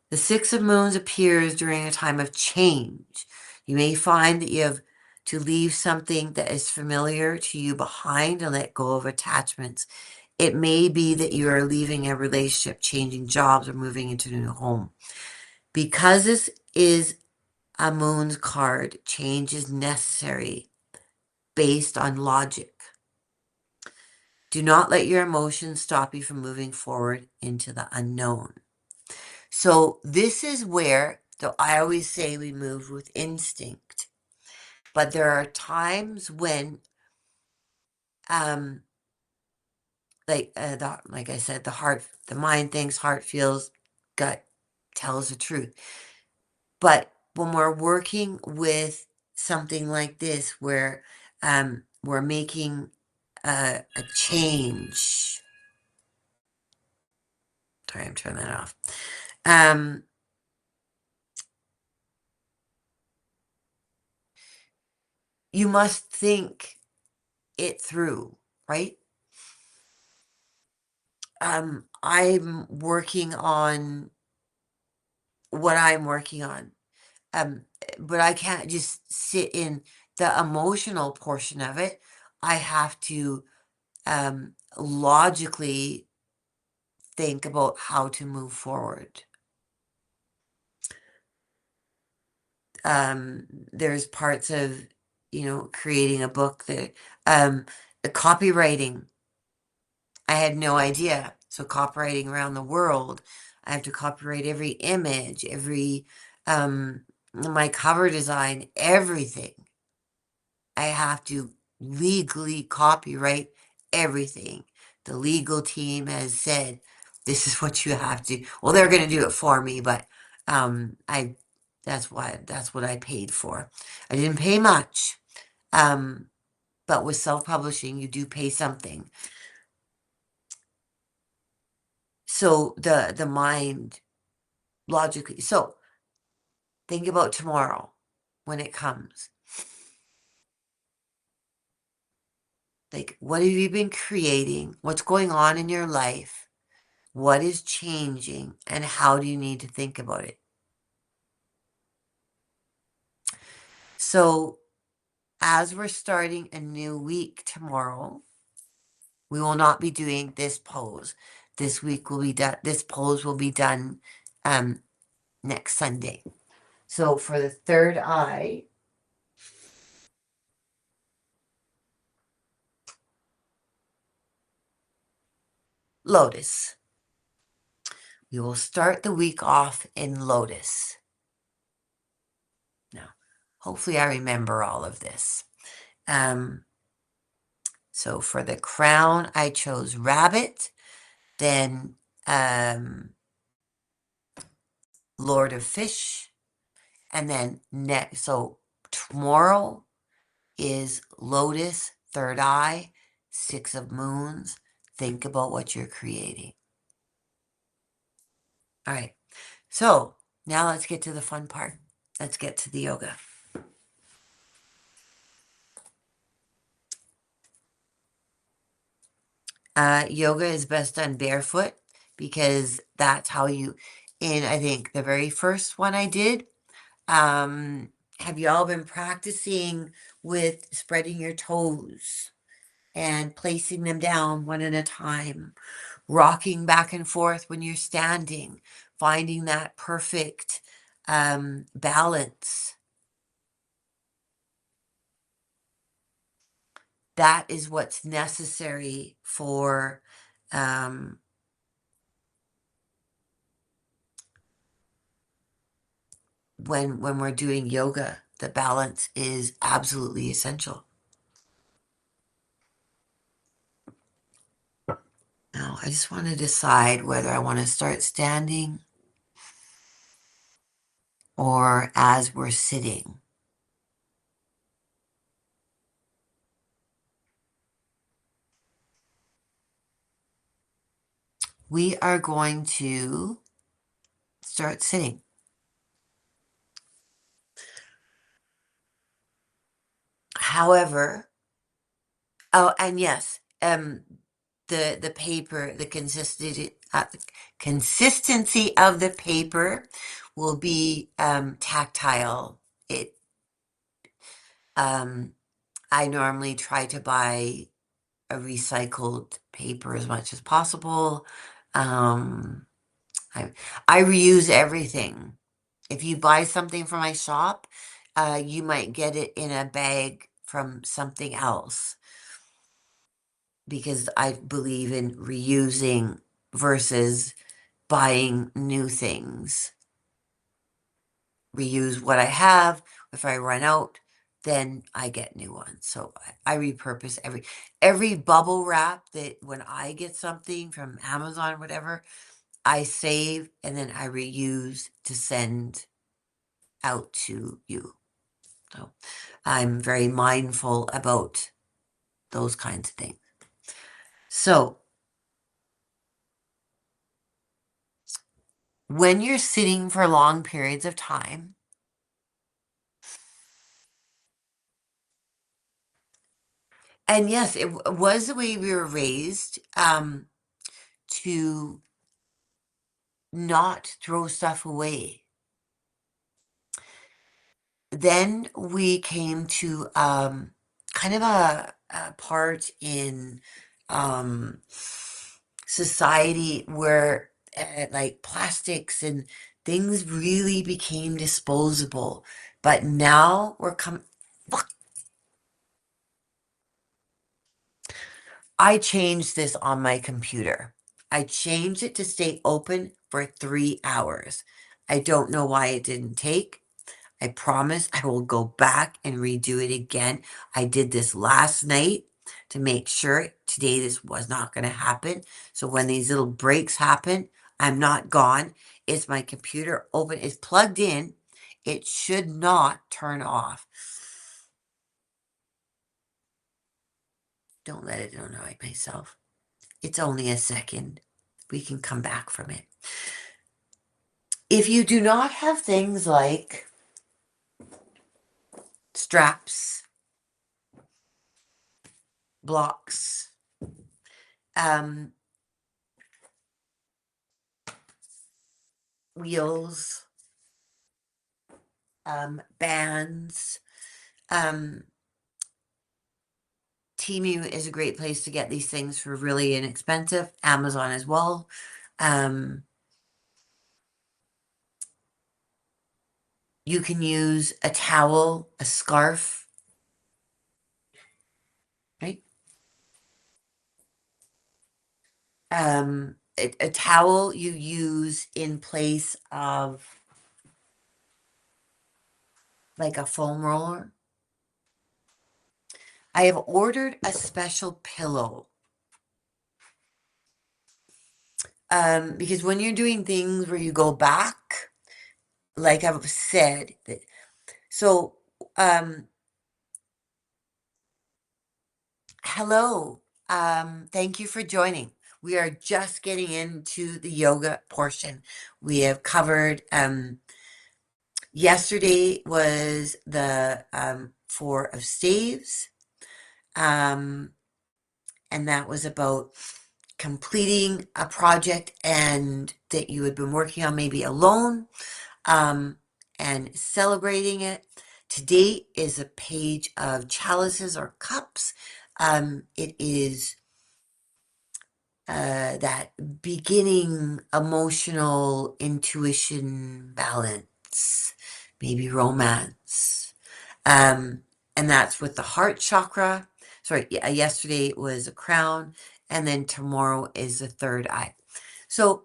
The 6 of Moons appears during a time of change. You may find that you have to leave something that is familiar to you behind and let go of attachments. It may be that you are leaving a relationship, changing jobs, or moving into a new home. Because this is a Moon's card, change is necessary based on logic. Do not let your emotions stop you from moving forward into the unknown. So this is where, though I always say we move with instinct, but there are times when, like I said, the mind thinks, heart feels, gut tells the truth. But when we're working with something like this where we're making a change. Sorry, I'm turning that off. You must think it through, right? I'm working on what I'm working on. But I can't just sit in the emotional portion of it. I have to logically think about how to move forward. There's parts of, creating a book that, the copywriting, I had no idea. So copywriting around the world, I have to copyright every image, my cover design, everything. I have to legally copyright everything. The legal team has said, this is what you have to. Well, they're going to do it for me, but I that's what I paid for. I didn't pay much. But with self-publishing, you do pay something. So the mind logically. So think about tomorrow when it comes. Like, what have you been creating? What's going on in your life? What is changing? And how do you need to think about it? So, as we're starting a new week tomorrow, we will not be doing this pose. This week will be done. This pose will be done next Sunday. So, for the third eye, lotus. We will start the week off in lotus. Now, hopefully, I remember all of this. So for the crown, I chose rabbit, then Lord of Fish, and then next. So tomorrow is lotus, third eye, 6 of moons. Think about what you're creating. All right. So now let's get to the fun part. Let's get to the yoga. Yoga is best done barefoot because that's how you, in I think the very first one I did, have you all been practicing with spreading your toes and placing them down one at a time, rocking back and forth when you're standing, finding that perfect balance? That is what's necessary for when we're doing yoga. The balance is absolutely essential. Now, I just want to decide whether I want to start standing or as we're sitting. We are going to start sitting. However, oh, and yes, the paper, the consistency of the paper will be tactile. It I normally try to buy a recycled paper as much as possible. Um, I reuse everything. If you buy something from my shop, you might get it in a bag from something else because I believe in reusing versus buying new things. Reuse what I have. If I run out, then I get new ones. So I repurpose every bubble wrap that when I get something from Amazon or whatever, I save and then I reuse to send out to you. So I'm very mindful about those kinds of things. So when you're sitting for long periods of time, and yes, it was the way we were raised, to not throw stuff away. Then we came to kind of a part in um, society where like plastics and things really became disposable. But now we're coming. I changed this on my computer. I changed it to stay open for 3 hours. I don't know why it didn't take. I promise I will go back and redo it again. I did this last night to make sure today this was not going to happen. So when these little breaks happen, I'm not gone. It's my computer open. It's plugged in. It should not turn off. Don't let it annoy myself. It's only a second. We can come back from it. If you do not have things like straps, blocks, um, wheels, bands, um, Temu is a great place to get these things for really inexpensive. Amazon as well. Um, you can use a towel, a scarf, right? A towel you use in place of like a foam roller. I have ordered a special pillow. Because when you're doing things where you go back, like I've said, so, hello. Thank you for joining. We are just getting into the yoga portion. We have covered, yesterday was the Four of Staves. And that was about completing a project and that you had been working on maybe alone, and celebrating it. Today is a page of chalices or cups. It is that beginning emotional intuition balance, maybe romance. Um, and that's with the heart chakra. Sorry, yesterday it was a crown, and then tomorrow is the third eye. So,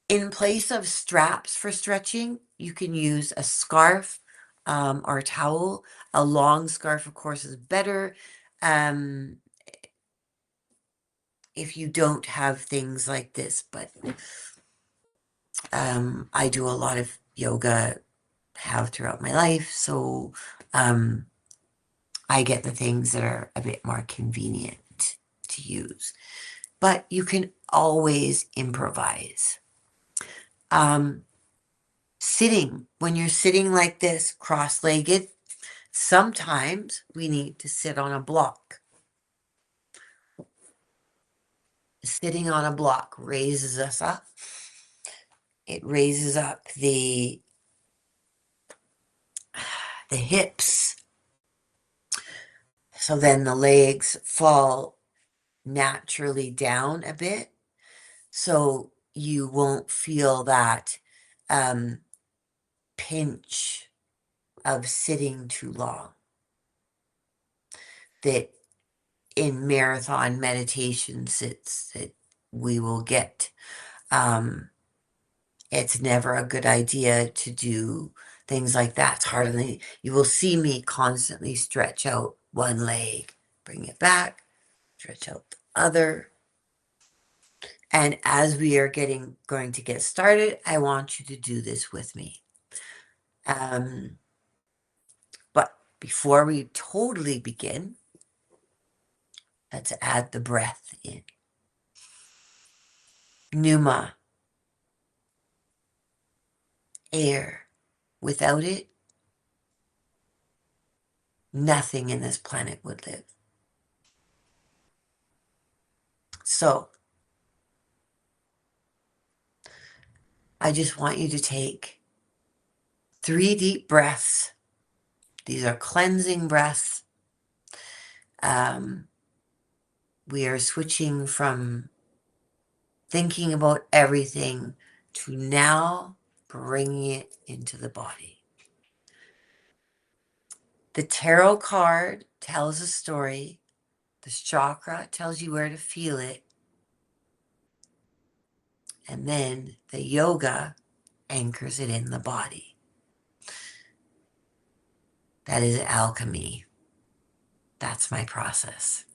in place of straps for stretching, you can use a scarf or a towel. A long scarf, of course, is better. Um, if you don't have things like this, but I do a lot of yoga, have throughout my life, so I get the things that are a bit more convenient to use. But you can always improvise. Um, Sitting, when you're sitting like this, cross-legged, sometimes we need to sit on a block. Sitting on a block raises us up. It raises up the hips. So then the legs fall naturally down a bit. So you won't feel that pinch of sitting too long. That in marathon meditations, that we will get. It's never a good idea to do things like that. It's hard. You will see me constantly stretch out one leg, bring it back, stretch out the other. And as we are going to get started, I want you to do this with me. But before we totally begin, let's add the breath in. Pneuma, air. Without it, nothing in this planet would live. So, I just want you to take 3 deep breaths. These are cleansing breaths. We are switching from thinking about everything to now bringing it into the body. The tarot card tells a story. The chakra tells you where to feel it. And then the yoga anchors it in the body. That is alchemy. That's my process.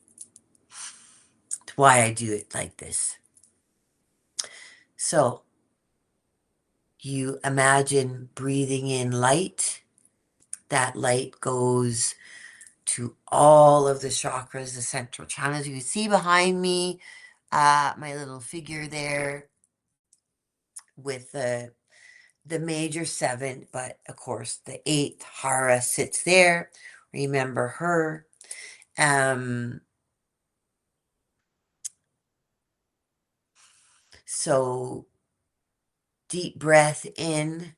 It's why I do it like this. So you imagine breathing in light. That light goes to all of the chakras, the central channels. You can see behind me, my little figure there with the major 7, but of course the 8th Hara sits there. Remember her. So deep breath in,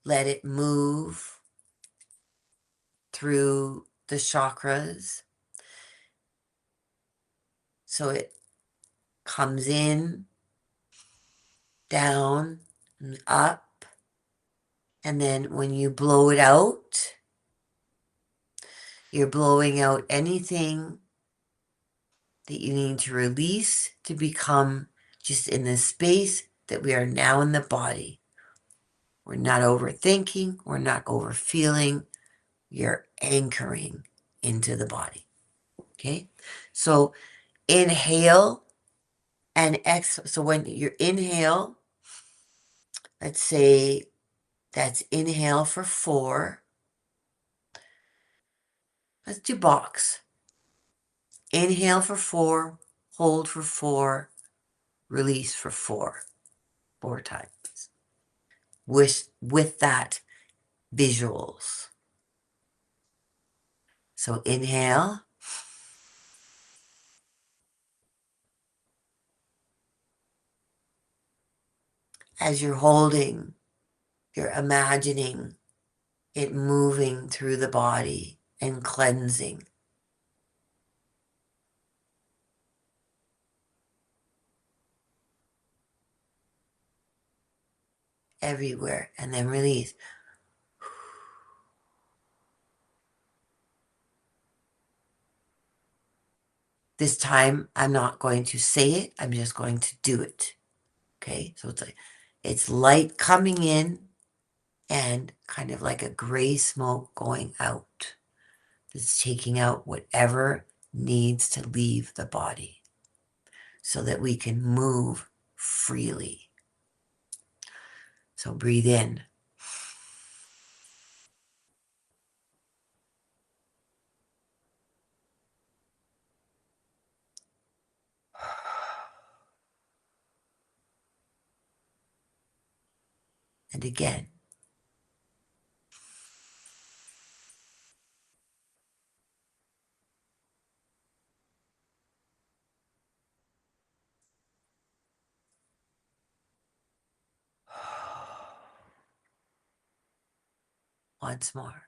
let it move through the chakras. So it comes in, down, and up. And then when you blow it out, you're blowing out anything that you need to release to become just in the space that we are now in the body. We're not overthinking. We're not overfeeling. You're anchoring into the body. Okay? So inhale and exhale. So when you inhale, let's say that's inhale for 4. Let's do box. Inhale for 4, hold for 4, release for 4. 4 times. With that visuals. So inhale. As you're holding, you're imagining it moving through the body and cleansing. Everywhere. And then release. This time, I'm not going to say it. I'm just going to do it. Okay? So it's light coming in and kind of like a gray smoke going out. It's taking out whatever needs to leave the body so that we can move freely. So breathe in. And again. Once more.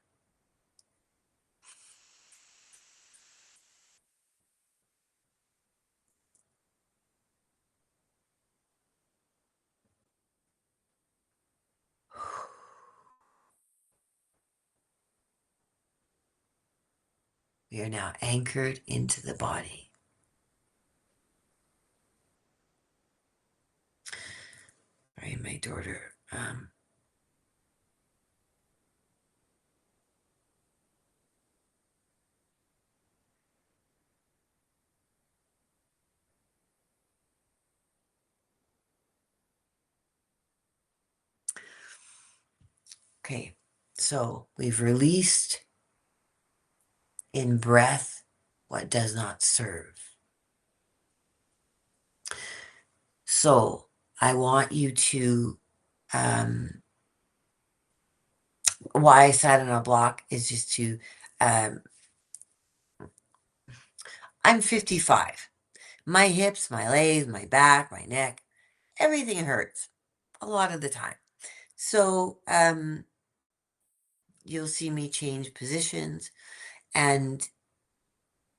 We are now anchored into the body. Right, my daughter. Okay, so we've released in breath what does not serve. So I want you to, why I sat on a block is just to, um, I'm 55. My hips, my legs, my back, my neck, everything hurts a lot of the time. So you'll see me change positions. And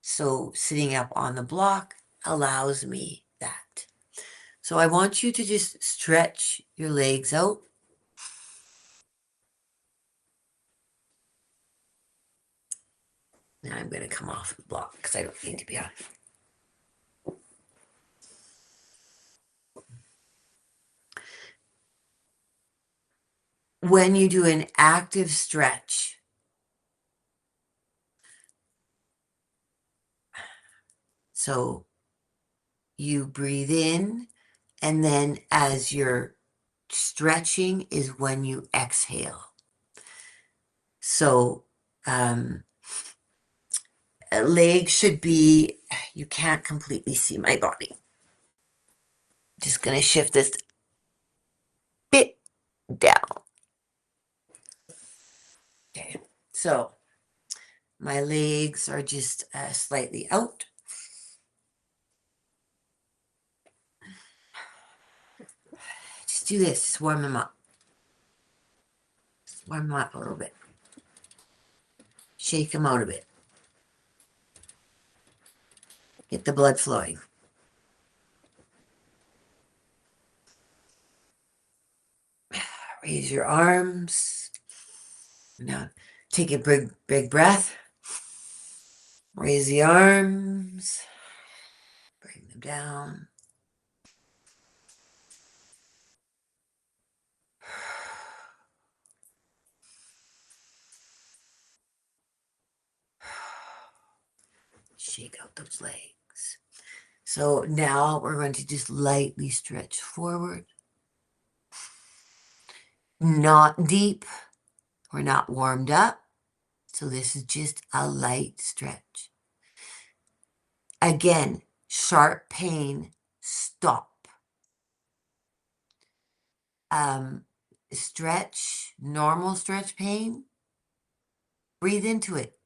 so sitting up on the block allows me that. So I want you to just stretch your legs out. Now I'm going to come off the block because I don't need to be on it. When you do an active stretch, so you breathe in, and then as you're stretching is when you exhale. So legs should be, you can't completely see my body. Just going to shift this bit down. Okay, so my legs are just slightly out. Just do this, just warm them up. Just warm them up a little bit. Shake them out a bit. Get the blood flowing. Raise your arms. Now take a big breath. Raise the arms. Bring them down. Shake out those legs. So now we're going to just lightly stretch forward. Not deep. We're not warmed up. So this is just a light stretch. Again, sharp pain, stop. Stretch, normal stretch pain, breathe into it.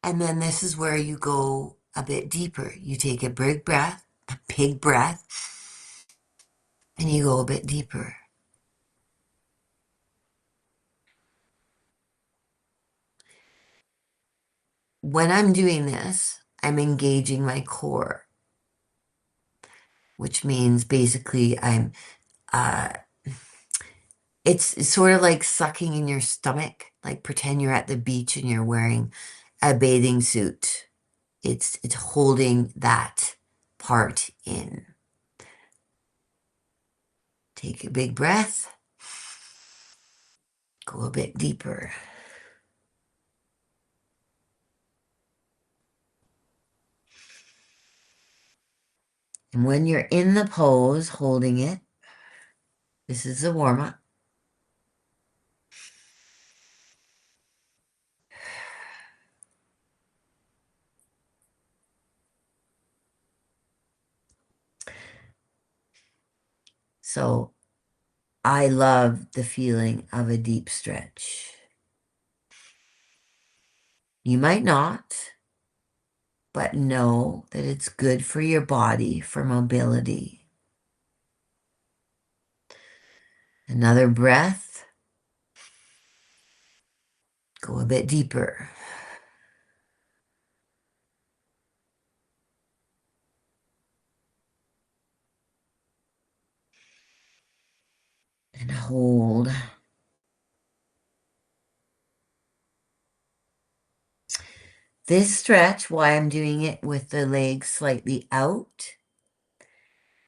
And then this is where you go a bit deeper. You take a big breath, and you go a bit deeper. When I'm doing this, I'm engaging my core, which means basically it's sort of like sucking in your stomach, like pretend you're at the beach and you're wearing a bathing suit. It's holding that part in. Take a big breath. Go a bit deeper. And when you're in the pose, holding it, this is a warm-up. So I love the feeling of a deep stretch. You might not, but know that it's good for your body for mobility. Another breath. Go a bit deeper. And hold. This stretch, why I'm doing it with the legs slightly out,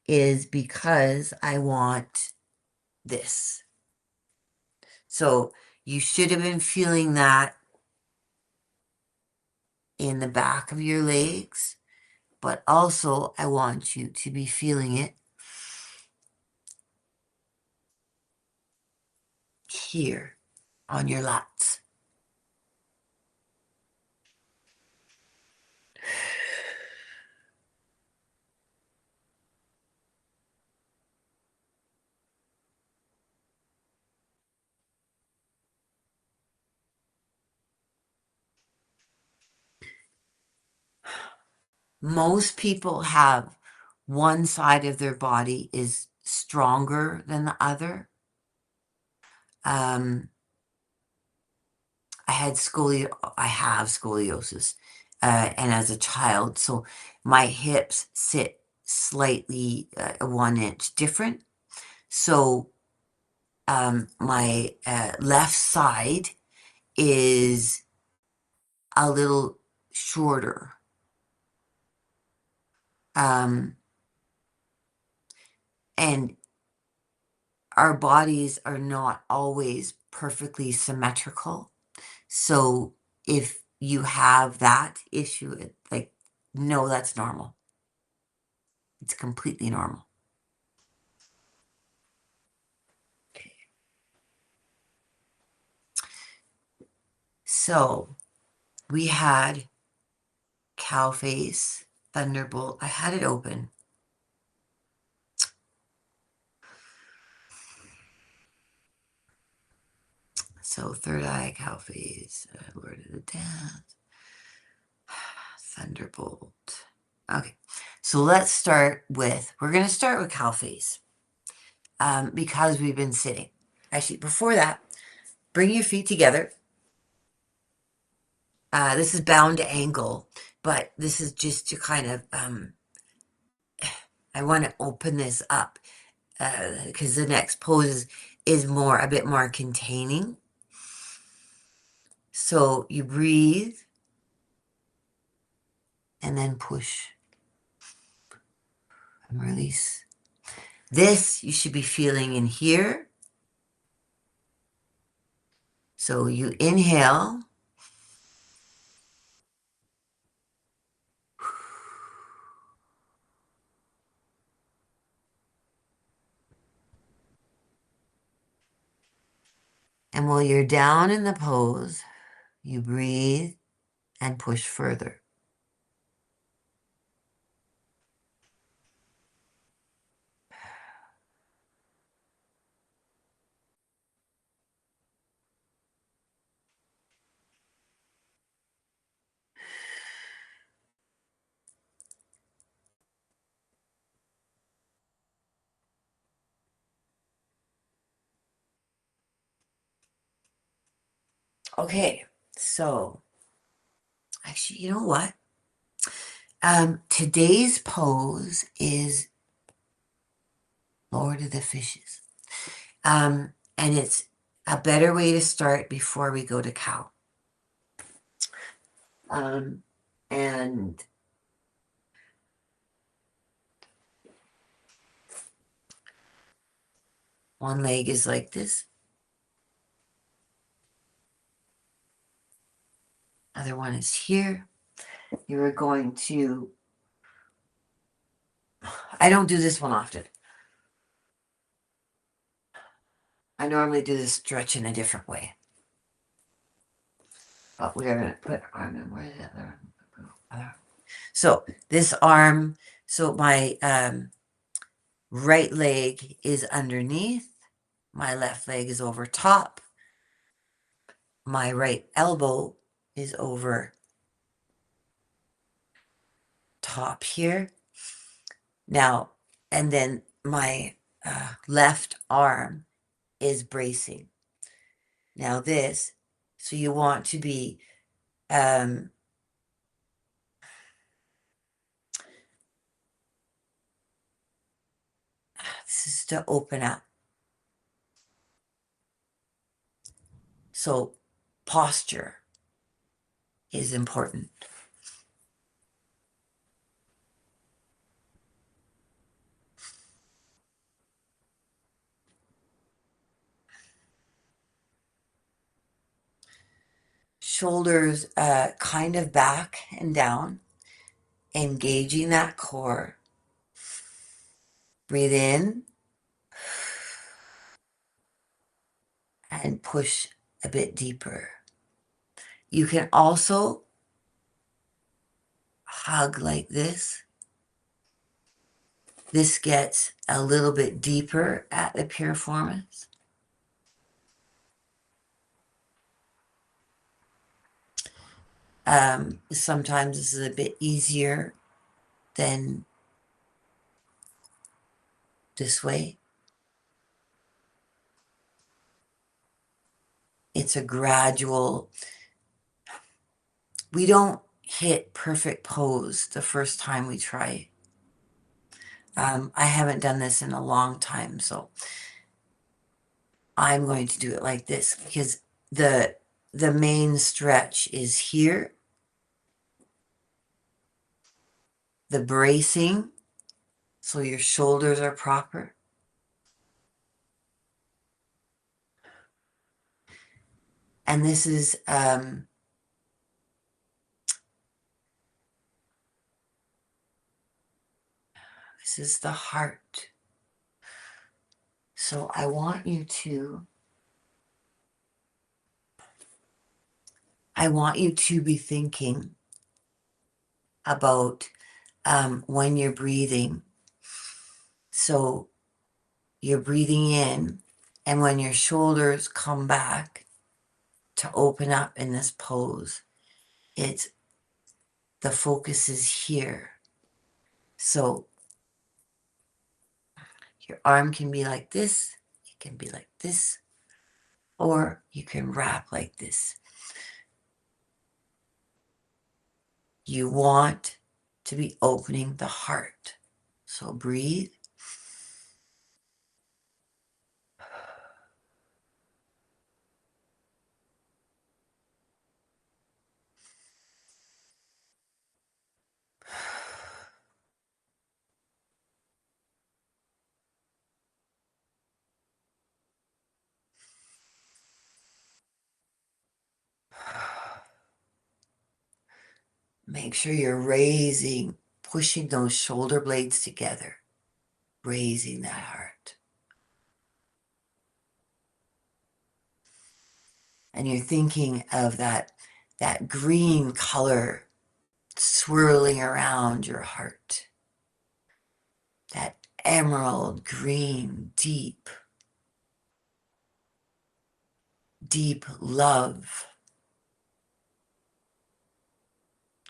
is because I want this. So you should have been feeling that in the back of your legs, but also I want you to be feeling it here on your lats. Most people have one side of their body is stronger than the other. Um, I have scoliosis, and as a child, so my hips sit slightly 1 inch different. So my left side is a little shorter. Um, and our bodies are not always perfectly symmetrical. So if you have that issue, like, no, that's normal. It's completely normal. So we had cow face, thunderbolt. I had it open. So third eye, cow face, Lord of the Dance, thunderbolt. Okay, so let's start with, we're going to start with cow face because we've been sitting. Actually, before that, bring your feet together. This is bound to angle, but this is just to kind of, I want to open this up because the next pose is a bit more containing. So you breathe and then push and release. This you should be feeling in here. So you inhale. And while you're down in the pose, you breathe and push further. Okay, so actually, you know what? Today's pose is Lord of the Fishes. And it's a better way to start before we go to cow. And one leg is like this. Other one is here. You are going to, I don't do this one often. I normally do this stretch in a different way. But we're going to put arm in. Where is the other one? So this arm, so my right leg is underneath. My left leg is over top. My right elbow is over top here. Now, and then my left arm is bracing. Now this, so you want to be, this is to open up. So posture is important. Shoulders kind of back and down, engaging that core. Breathe in and push a bit deeper. You can also hug like this. This gets a little bit deeper at the piriformis. Sometimes this is a bit easier than this way. It's a gradual, we don't hit perfect pose the first time we try. I haven't done this in a long time, so I'm going to do it like this because the main stretch is here. The bracing, so your shoulders are proper. And this is the heart. So I want you to be thinking about when you're breathing. So you're breathing in, and when your shoulders come back to open up in this pose, it's the focus is here. So your arm can be like this, it can be like this, or you can wrap like this. You want to be opening the heart. So breathe. Make sure you're raising, pushing those shoulder blades together, raising that heart. And you're thinking of that green color swirling around your heart. That emerald green, deep love.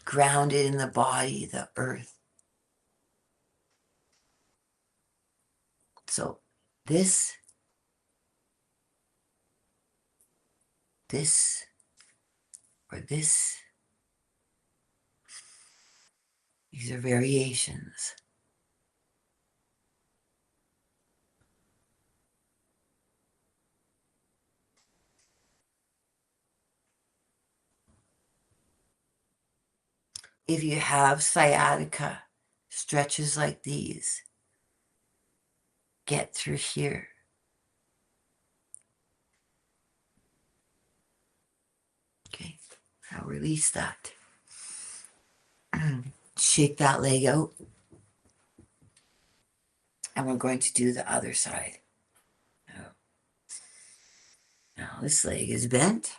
Grounded in the body, the earth. So this, or this, these are variations. If you have sciatica, stretches like these, get through here. Okay, I'll release that. Shake that leg out. And we're going to do the other side. Now this leg is bent.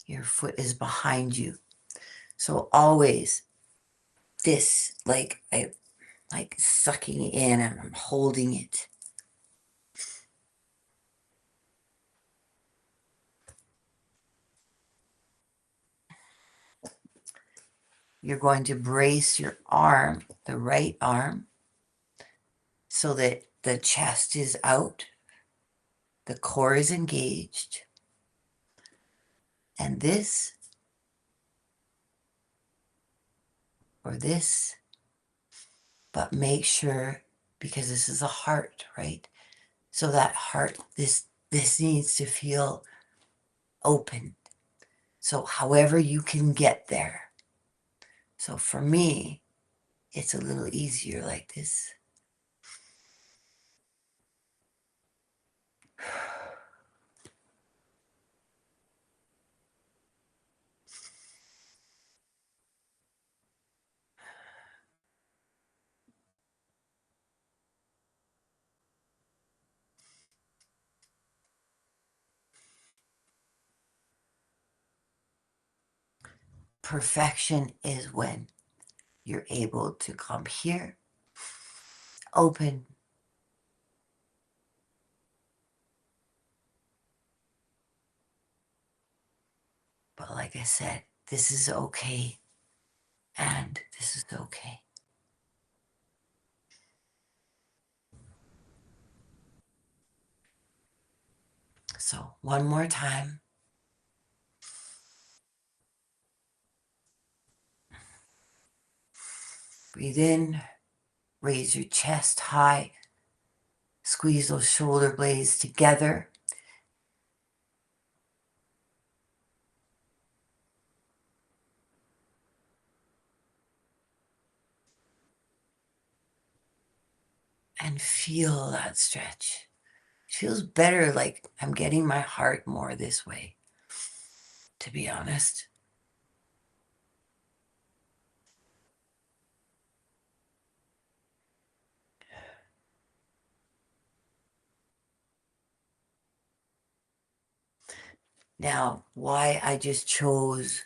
Your foot is behind you. So always this, like sucking in and I'm holding it. You're going to brace your arm, the right arm, so that the chest is out, the core is engaged, and this or this, but make sure, because this is a heart, right? So that heart, this needs to feel open. So however you can get there. So for me, it's a little easier like this. Perfection is when you're able to come here, open, but like I said, this is okay, and this is okay. So, one more time. Breathe in, raise your chest high, squeeze those shoulder blades together. And feel that stretch. It feels better, like I'm getting my heart more this way, to be honest. Now, why I just chose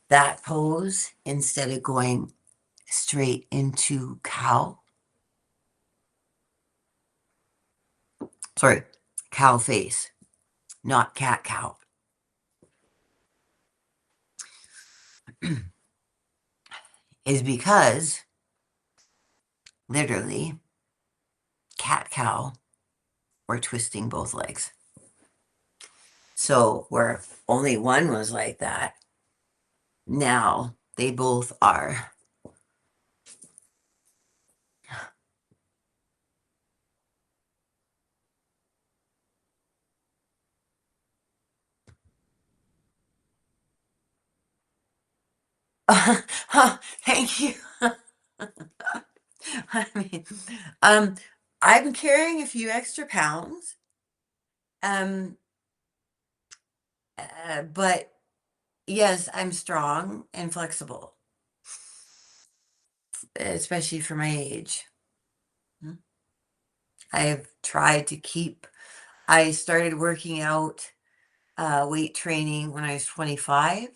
that pose instead of going straight into cow. Sorry, cow face, not cat cow. Is because literally cat cow were twisting both legs. So where only one was like that, now they both are. Thank you. I mean, um, I'm carrying a few extra pounds, um, but yes, I'm strong and flexible, especially for my age. Mm. I've tried to keep. I started working out, weight training when I was 25.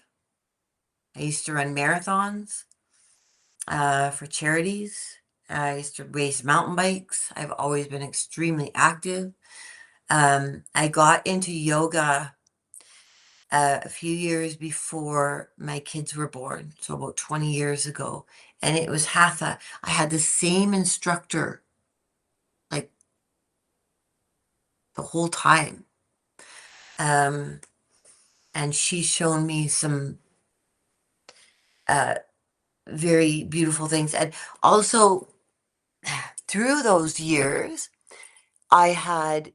I used to run marathons for charities. I used to race mountain bikes. I've always been extremely active. I got into yoga a few years before my kids were born, so about 20 years ago, and it was Hatha. I had the same instructor like the whole time. Um, and she's shown me some uh, very beautiful things. And also, through those years, I had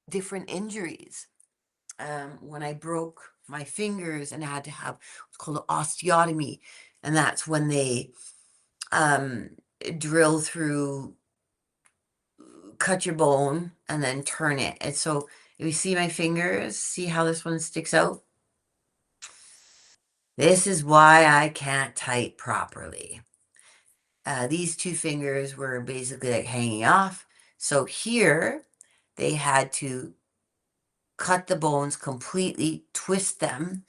different injuries. When I broke my fingers and I had to have what's called an osteotomy, and that's when they um, drill through, cut your bone, and then turn it. And so, if you see my fingers, see how this one sticks out? This is why I can't type properly. These two fingers were basically like hanging off. So here, they had to cut the bones completely, twist them,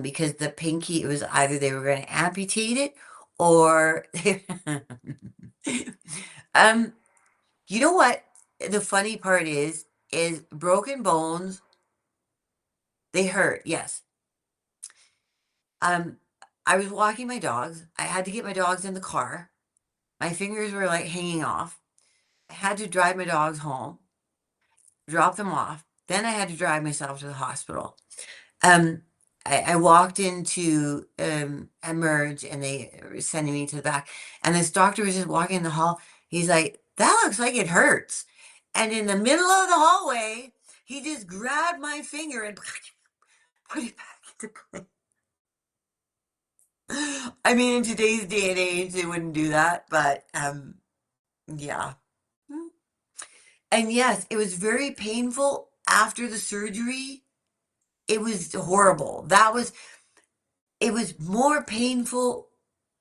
because the pinky, it was either they were going to amputate it or um, you know what the funny part is broken bones, they hurt, yes. Um, I was walking my dogs. I had to get my dogs in the car. My fingers were like hanging off. I had to drive my dogs home, drop them off. Then I had to drive myself to the hospital. Um, I walked into Emerge and they were sending me to the back. And this doctor was just walking in the hall. He's like, that looks like it hurts. And in the middle of the hallway, he just grabbed my finger and put it back into place. I mean, in today's day and age, they wouldn't do that, but yeah. And yes, it was very painful after the surgery. It was horrible. It was more painful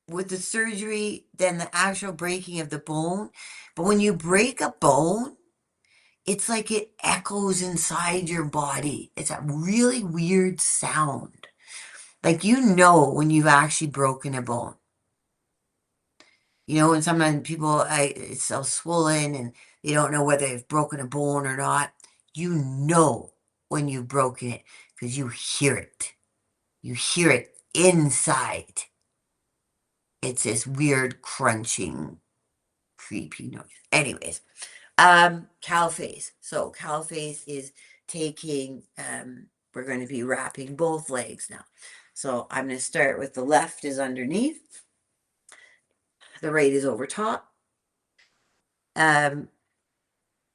with the surgery than the actual breaking of the bone. But when you break a bone, it's like it echoes inside your body. It's a really weird sound. Like, you know when you've actually broken a bone. You know, when sometimes people, it's so swollen and they don't know whether they've broken a bone or not. You know when you've broken it because you hear it. You hear it inside. It's this weird crunching, creepy noise. Anyways, cow face. So cow face is taking, we're going to be wrapping both legs now. So I'm going to start with the left is underneath. The right is over top.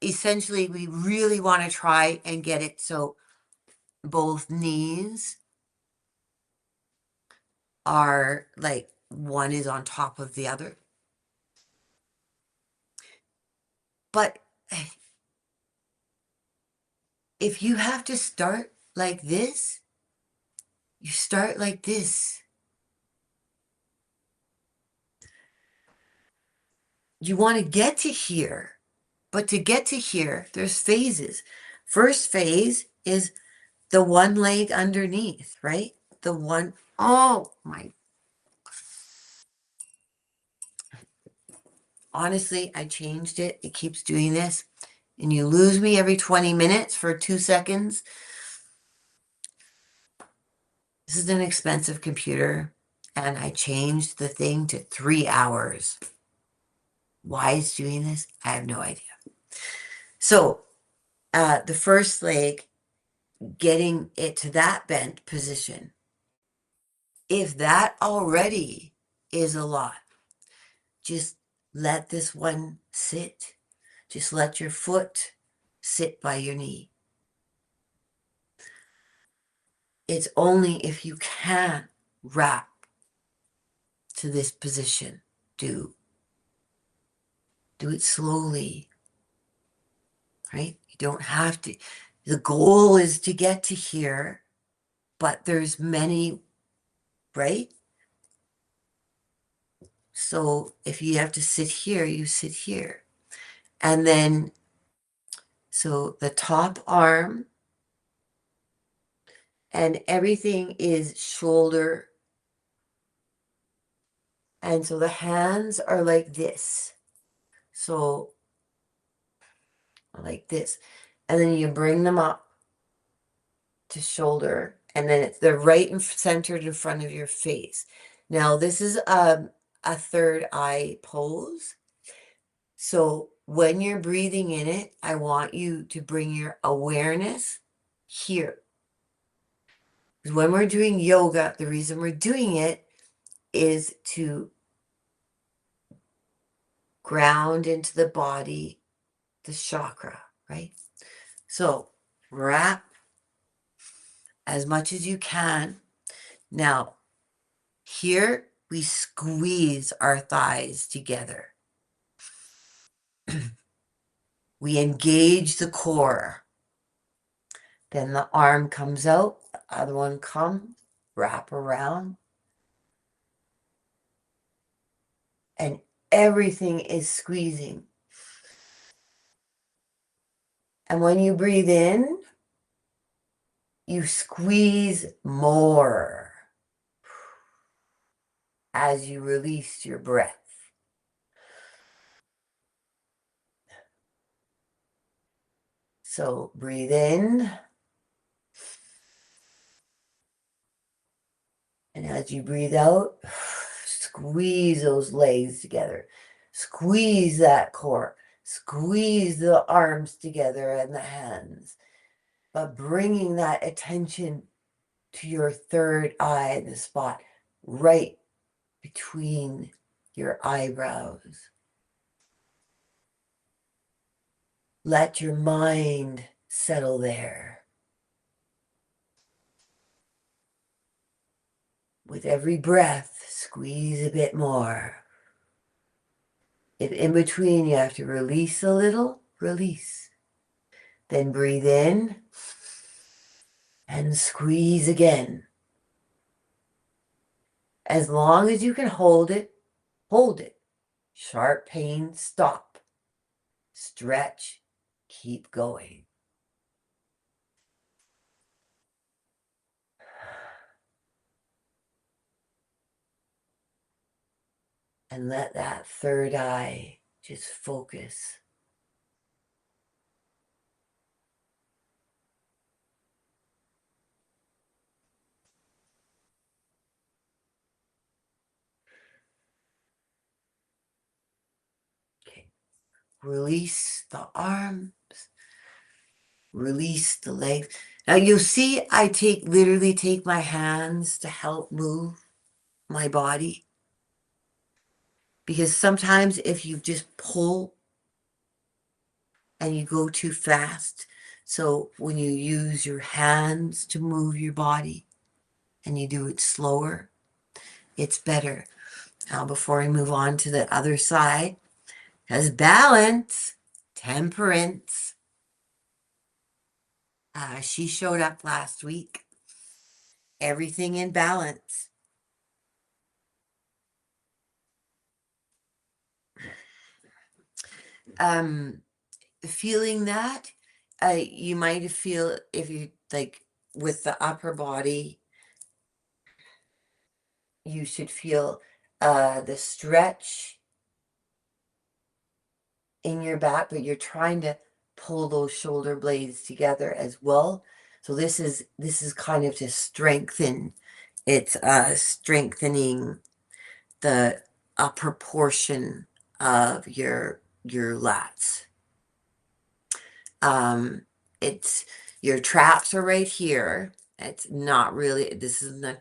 Essentially, we really want to try and get it so both knees are like one is on top of the other. But if you have to start like this, you start like this. You want to get to here, but to get to here, there's phases. First phase is the one leg underneath, right? The one, oh my. Honestly, I changed it. It keeps doing this. And you lose me every 20 minutes for 2 seconds. This is an expensive computer, and I changed the thing to 3 hours. Why it's doing this, I have no idea. So, the first leg, getting it to that bent position. If that already is a lot, just let this one sit. Just let your foot sit by your knee. It's only if you can wrap to this position. Do it slowly, right? You don't have to. The goal is to get to here, but there's many, right? So if you have to sit here, you sit here. And then, so the top arm and everything is shoulder. And so the hands are like this. So like this. And then you bring them up to shoulder. And then they're right and centered in front of your face. Now, this is a third eye pose. So when you're breathing in it, I want you to bring your awareness here. Because when we're doing yoga, the reason we're doing it is to ground into the body, the chakra, right? So wrap as much as you can. Now, here we squeeze our thighs together. We engage the core. Then the arm comes out, the other one comes, wrap around. And everything is squeezing. And when you breathe in, you squeeze more as you release your breath. So breathe in. And as you breathe out, squeeze those legs together. Squeeze that core. Squeeze the arms together and the hands. But bringing that attention to your third eye, the spot right between your eyebrows. Let your mind settle there. With every breath, squeeze a bit more. If in between you have to release a little, release. Then breathe in and squeeze again. As long as you can hold it, hold it. Sharp pain, stop. Stretch, keep going. And let that third eye just focus. Okay. Release the arms. Release the legs. Now you'll see I literally take my hands to help move my body. Because sometimes if you just pull and you go too fast, so when you use your hands to move your body and you do it slower, it's better. Now before we move on to the other side, because balance, temperance, she showed up last week. Everything in balance. Feeling that, you might feel if you like with the upper body, you should feel the stretch in your back, but you're trying to pull those shoulder blades together as well. So this is kind of to strengthen. It's strengthening the upper portion of your lats. It's your traps are right here. It's not really, this isn't a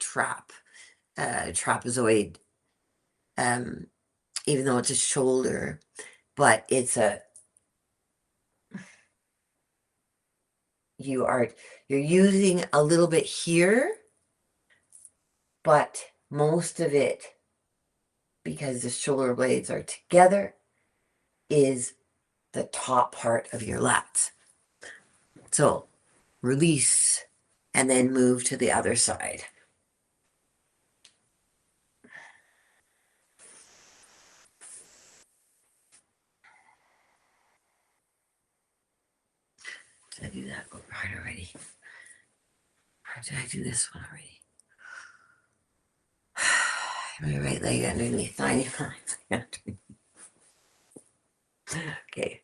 trapezoid, even though it's a shoulder, but you're using a little bit here, but most of it, because the shoulder blades are together, is the top part of your lats. So release and then move to the other side. Did I do that part already? Or did I do this one already? My right leg underneath, 95. Okay,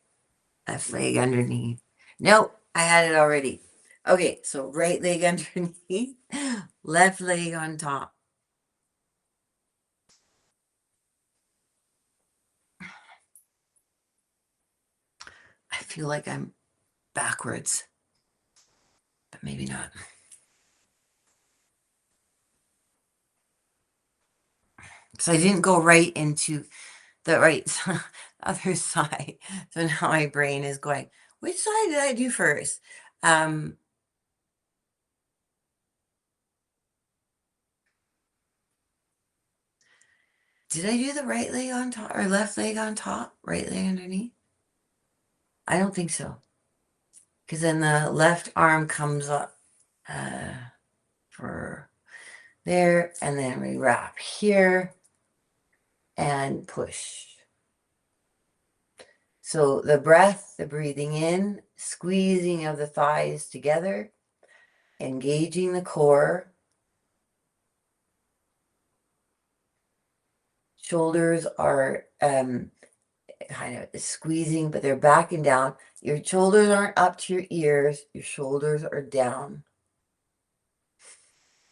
left leg underneath. Nope, I had it already. Okay, so right leg underneath, left leg on top. I feel like I'm backwards, but maybe not. So I didn't go right into the right other side. So now my brain is going, which side did I do first? Did I do the right leg on top or left leg on top? Right leg underneath? I don't think so. Because then the left arm comes up for there, and then we wrap here and push. So the breath, the breathing in, squeezing of the thighs together, engaging the core. Shoulders are kind of squeezing, but they're backing down. Your shoulders aren't up to your ears. Your shoulders are down.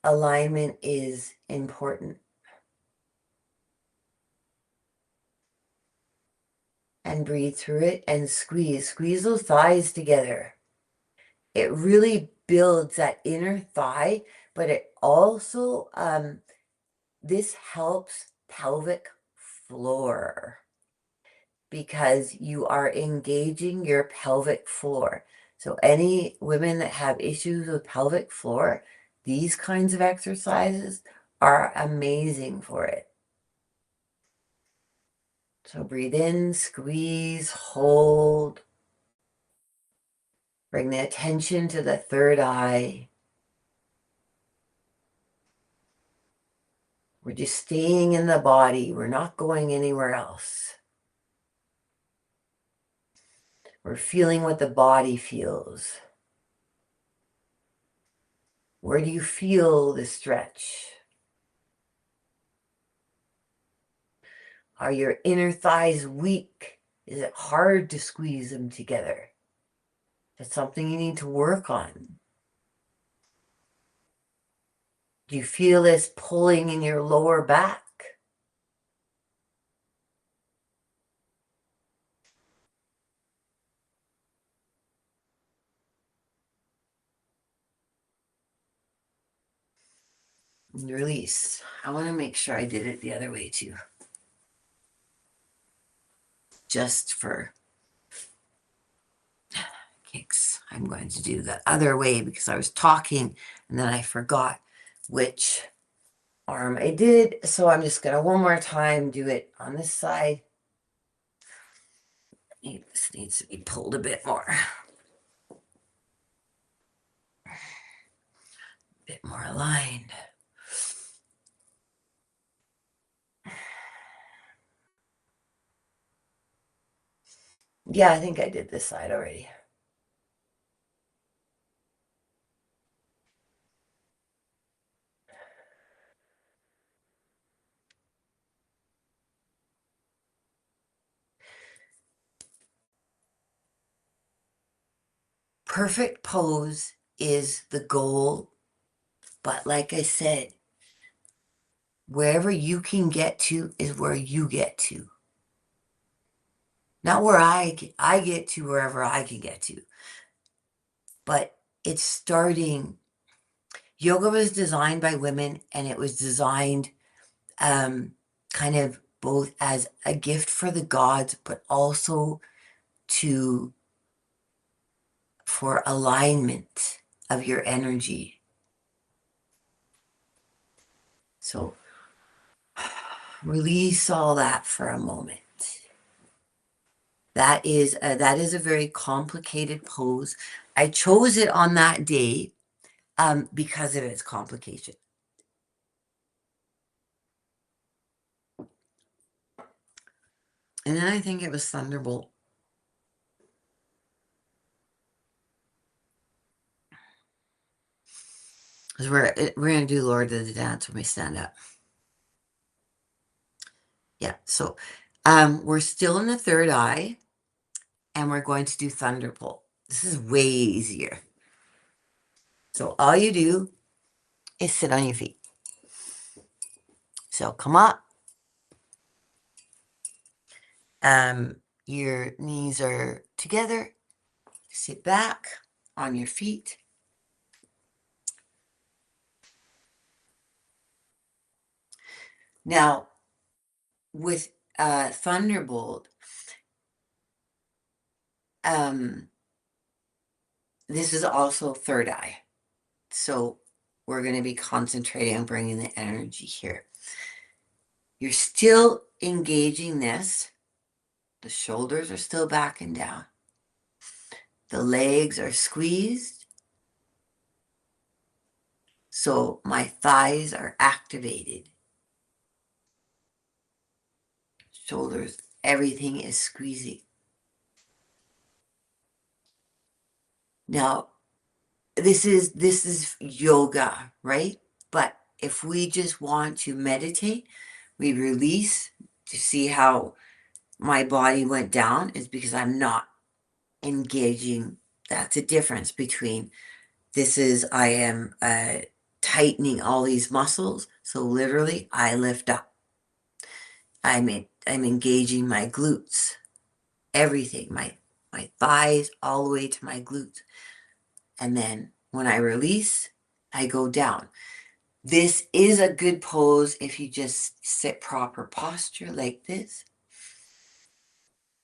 Alignment is important. And breathe through it and squeeze. Squeeze those thighs together. It really builds that inner thigh, but it also, this helps pelvic floor because you are engaging your pelvic floor. So any women that have issues with pelvic floor, these kinds of exercises are amazing for it. So breathe in, squeeze, hold. Bring the attention to the third eye. We're just staying in the body. We're not going anywhere else. We're feeling what the body feels. Where do you feel the stretch? Are your inner thighs weak? Is it hard to squeeze them together? That's something you need to work on. Do you feel this pulling in your lower back? And release. I want to make sure I did it the other way too. Just for kicks, I'm going to do the other way because I was talking and then I forgot which arm I did. So I'm just going to one more time do it on this side. This needs to be pulled a bit more. A bit more aligned. Yeah, I think I did this side already. Perfect pose is the goal. But like I said, wherever you can get to is where you get to. Not where I get to wherever I can get to. But it's starting. Yoga was designed by women, and it was designed kind of both as a gift for the gods, but also for alignment of your energy. So release all that for a moment. That is a very complicated pose. I chose it on that day because of its complication. And then I think it was Thunderbolt. Because we're going to do Lord of the Dance when we stand up. Yeah, so we're still in the third eye, and we're going to do Thunderbolt. This is way easier. So all you do is sit on your feet. So come up. Your knees are together. Sit back on your feet. Now, with Thunderbolt, this is also third eye. So we're going to be concentrating on bringing the energy here. You're still engaging this. The shoulders are still back and down. The legs are squeezed. So my thighs are activated. Shoulders, everything is squeezing. Now, this is yoga, right? But if we just want to meditate, we release to see how my body went down is because I'm not engaging. That's a difference between I am tightening all these muscles. So literally I lift up. I'm engaging my glutes, everything, my thighs all the way to my glutes. And then when I release, I go down. This is a good pose if you just sit proper posture like this.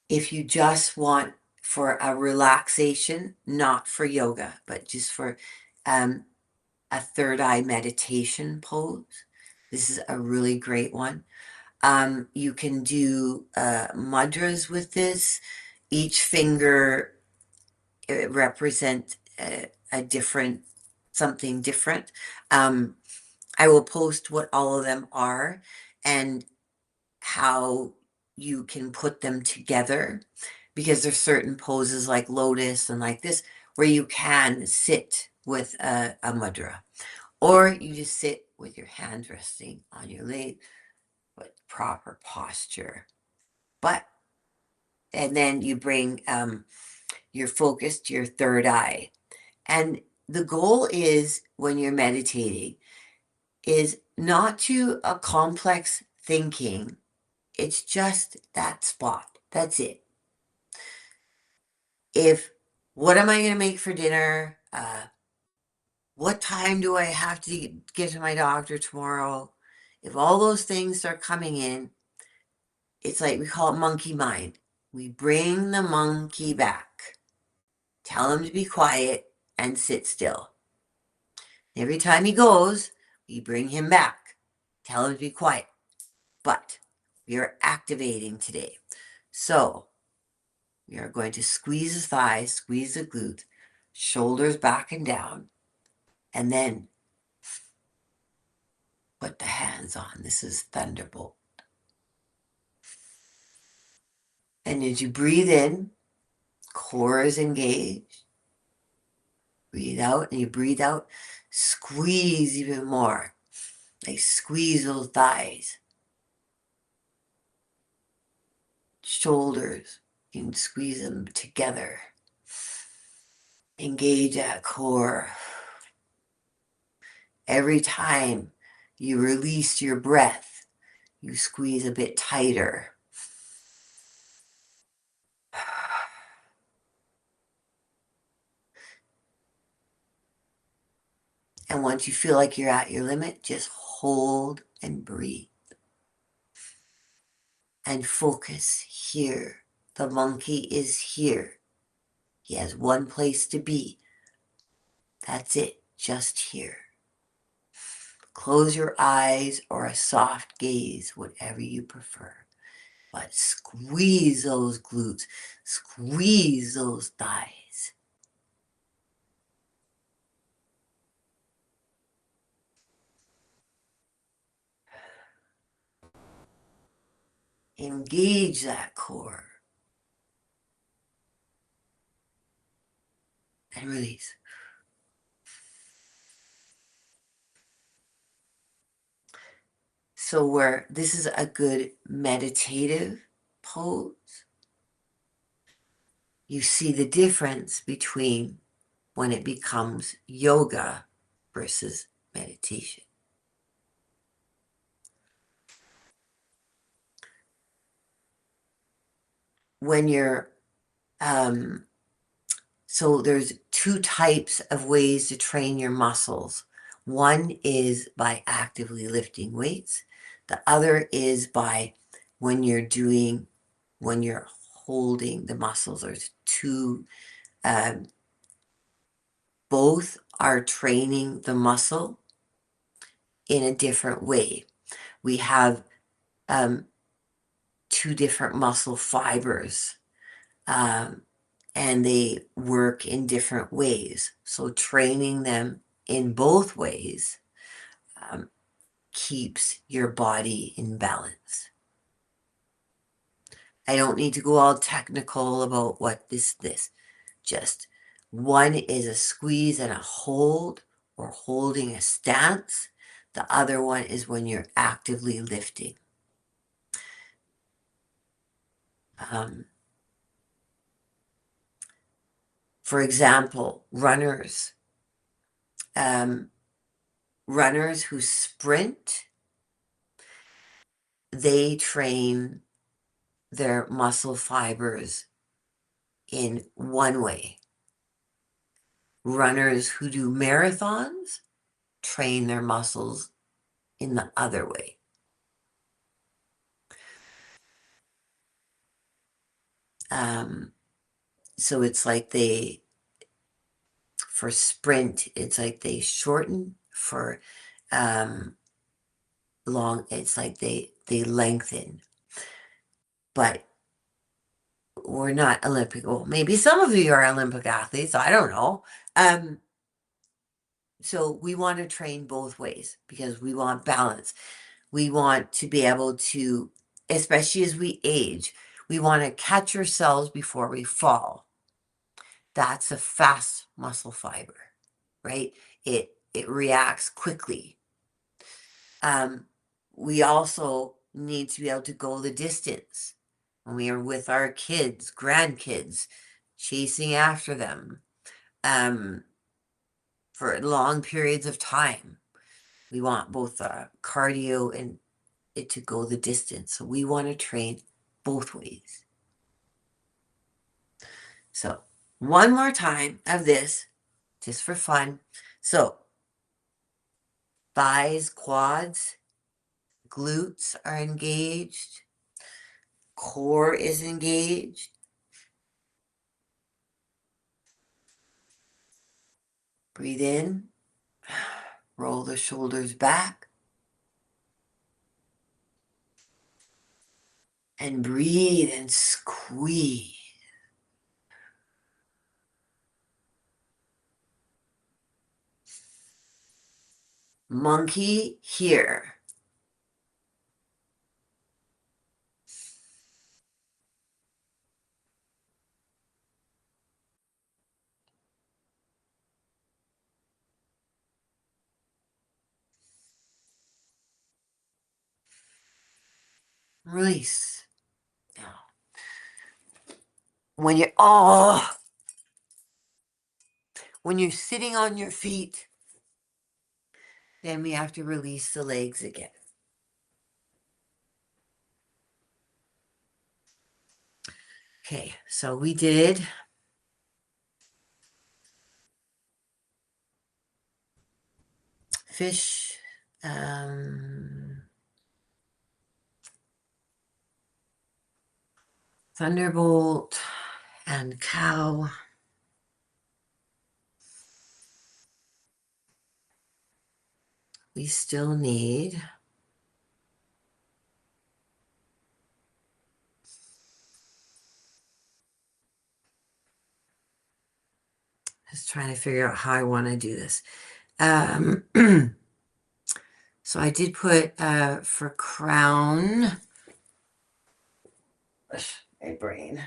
If you just want for a relaxation, not for yoga, but just for a third eye meditation pose, this is a really great one. You can do mudras with this. Each finger represents something different. I will post what all of them are and how you can put them together, because there's certain poses like lotus and like this where you can sit with a mudra, or you just sit with your hands resting on your leg. but proper posture. And then you bring your focus to your third eye. And the goal is, when you're meditating, is not to a complex thinking. It's just that spot. That's it. What am I going to make for dinner? What time do I have to get to my doctor tomorrow? If all those things start coming in, it's like, we call it monkey mind. We bring the monkey back. Tell him to be quiet and sit still. Every time he goes, we bring him back. Tell him to be quiet. But we are activating today. So we are going to squeeze his thighs, squeeze the glutes, shoulders back and down, and then put the hands on. This is Thunderbolt. And as you breathe in, core is engaged. Breathe out, and you breathe out, squeeze even more. Like, squeeze those thighs. Shoulders, you can squeeze them together. Engage that core. Every time you release your breath, you squeeze a bit tighter. And once you feel like you're at your limit, just hold and breathe. And focus here. The monkey is here. He has one place to be. That's it, just here. Close your eyes or a soft gaze, whatever you prefer. But squeeze those glutes, squeeze those thighs. Engage that core. And release. So this is a good meditative pose. You see the difference between when it becomes yoga versus meditation. When you're, so there's two types of ways to train your muscles. One is by actively lifting weights. The other is by when you're holding the muscles. There's two, both are training the muscle in a different way. We have two different muscle fibers, and they work in different ways. So training them in both ways keeps your body in balance. I don't need to go all technical about what this. Just one is a squeeze and a hold, or holding a stance. The other one is when you're actively lifting. For example, runners who sprint, they train their muscle fibers in one way. Runners who do marathons train their muscles in the other way. So it's like for sprint, it's like they shorten. For long, it's like they lengthen. But we're not Olympic. Well, maybe some of you are Olympic athletes. I don't know. So we want to train both ways because we want balance. We want to be able to, especially as we age, we want to catch ourselves before we fall. That's a fast muscle fiber, right? It reacts quickly. We also need to be able to go the distance. When we are with our kids, grandkids, chasing after them for long periods of time. We want both cardio and it to go the distance. So we want to train both ways. So one more time of this, just for fun. So thighs, quads, glutes are engaged. Core is engaged. Breathe in. Roll the shoulders back. And breathe and squeeze. Monkey here. Release. Now, when you're sitting on your feet, then we have to release the legs again. Okay, so we did fish, thunderbolt, and cow. We still need just trying to figure out how I want to do this. So I did put for crown. My brain.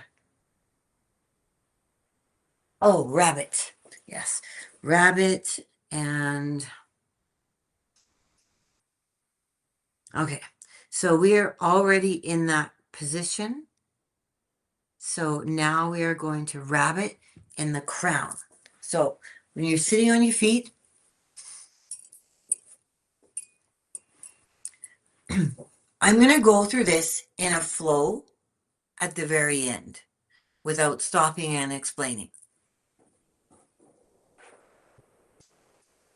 Oh, rabbit. Yes, rabbit and okay. So we are already in that position. So now we are going to rabbit in the crown. So when you're sitting on your feet, I'm going to go through this in a flow at the very end without stopping and explaining.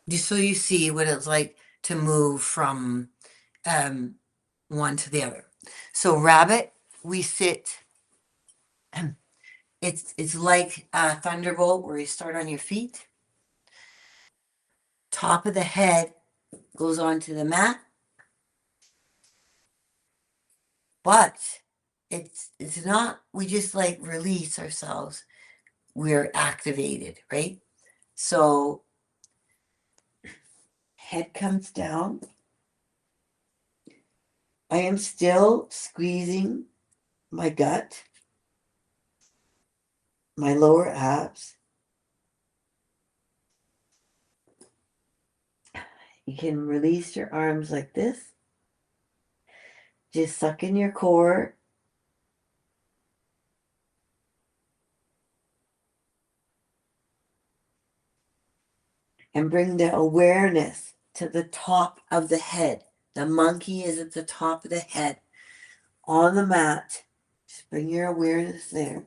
Just so you see what it's like to move from one to the other. So rabbit, we sit, it's like a thunderbolt where you start on your feet. Top of the head goes onto the mat. But it's not, we just like release ourselves. We're activated, right? So head comes down. I am still squeezing my gut, my lower abs. You can release your arms like this. Just suck in your core. And bring the awareness to the top of the head. The monkey is at the top of the head. On the mat. Just bring your awareness there.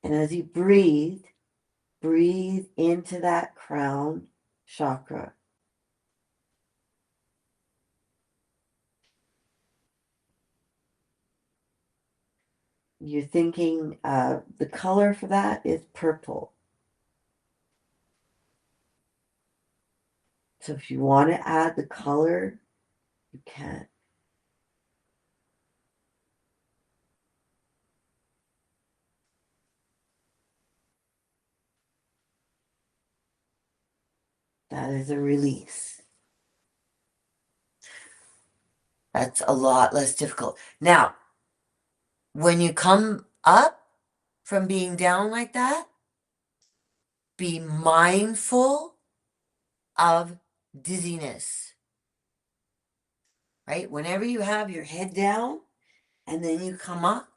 And as you breathe into that crown chakra. You're thinking the color for that is purple. So if you want to add the color, you can. That is a release. That's a lot less difficult. Now, when you come up from being down like that, be mindful of dizziness, right? Whenever you have your head down and then you come up,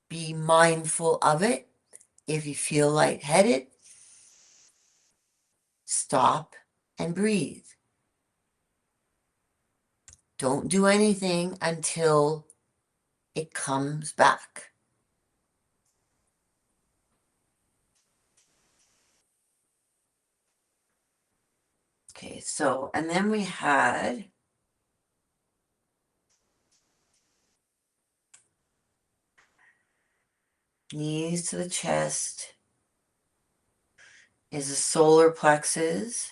be mindful of it. If you feel lightheaded, stop and breathe. Don't do anything until it comes back. Okay, so, and then we had knees to the chest is the solar plexus.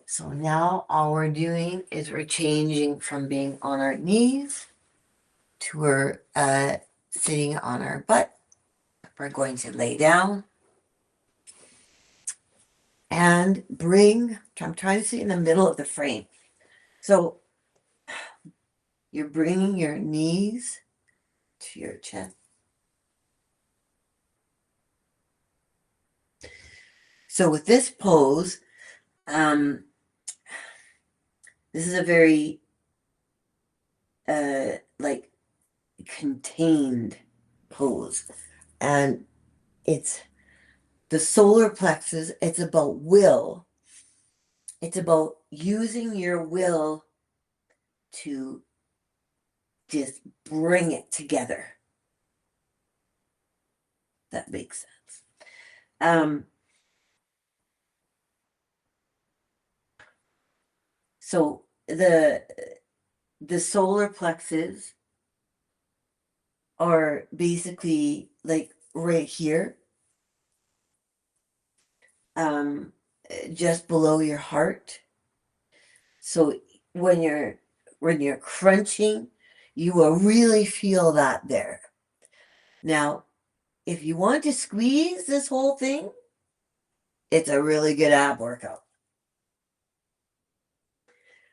So now all we're doing is we're changing from being on our knees to we're sitting on our butt. We're going to lay down and bring, I'm trying to sit in the middle of the frame. So you're bringing your knees to your chest. So with this pose, this is a very like contained pose, and it's the solar plexus. It's about will. It's about using your will to just bring it together. That makes sense. So the solar plexus are basically like right here, just below your heart. So when you're crunching, you will really feel that there. Now, if you want to squeeze this whole thing, it's a really good ab workout.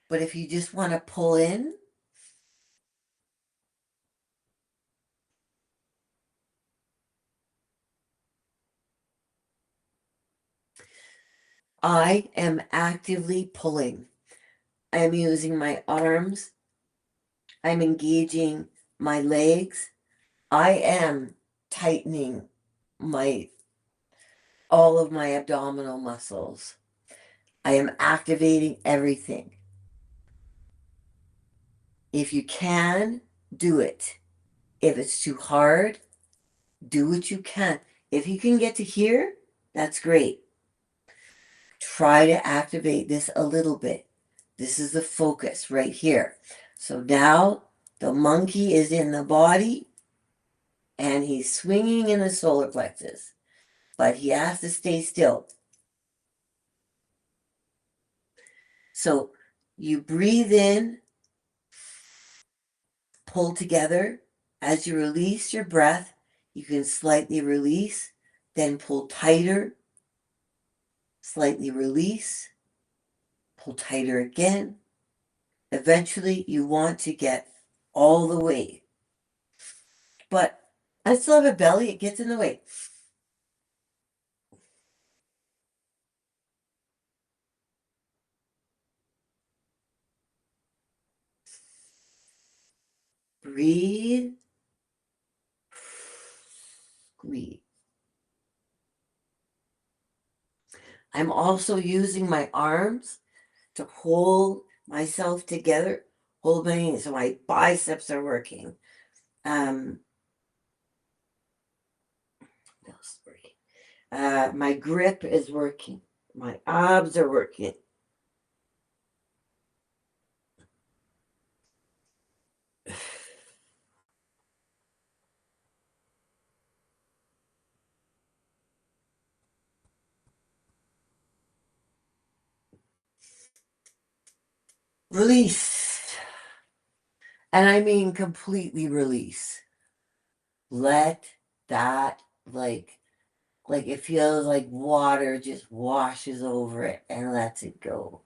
But if you just want to pull in, I am actively pulling. I am using my arms. I'm engaging my legs. I am tightening my all of my abdominal muscles. I am activating everything. If you can, do it. If it's too hard, do what you can. If you can get to here, that's great. Try to activate this a little bit. This is the focus right here. So now the monkey is in the body and he's swinging in the solar plexus, but he has to stay still. So you breathe in, pull together. As you release your breath, you can slightly release, then pull tighter, slightly release, pull tighter again. Eventually, you want to get all the way. But I still have a belly, it gets in the way. Breathe, squeeze. I'm also using my arms to hold myself together, hold my knees, so my biceps are working. My grip is working. My abs are working. Release. And I mean completely release. Let that, like it feels like water just washes over it and lets it go.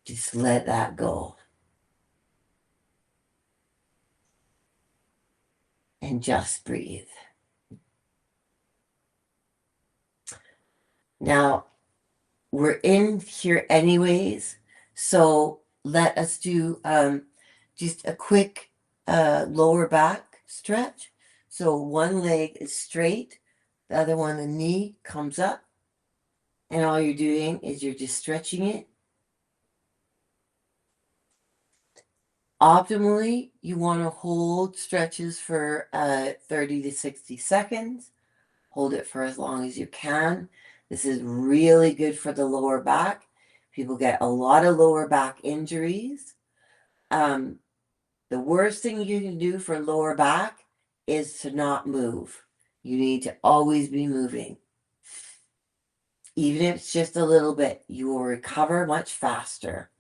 Just let that go. And just breathe. Now, we're in here anyways, so let us do just a quick lower back stretch. So one leg is straight, the other one, the knee comes up, and all you're doing is you're just stretching it. Optimally, you want to hold stretches for 30 to 60 seconds. Hold it for as long as you can. This is really good for the lower back. People get a lot of lower back injuries. The worst thing you can do for lower back is to not move. You need to always be moving. Even if it's just a little bit, you will recover much faster.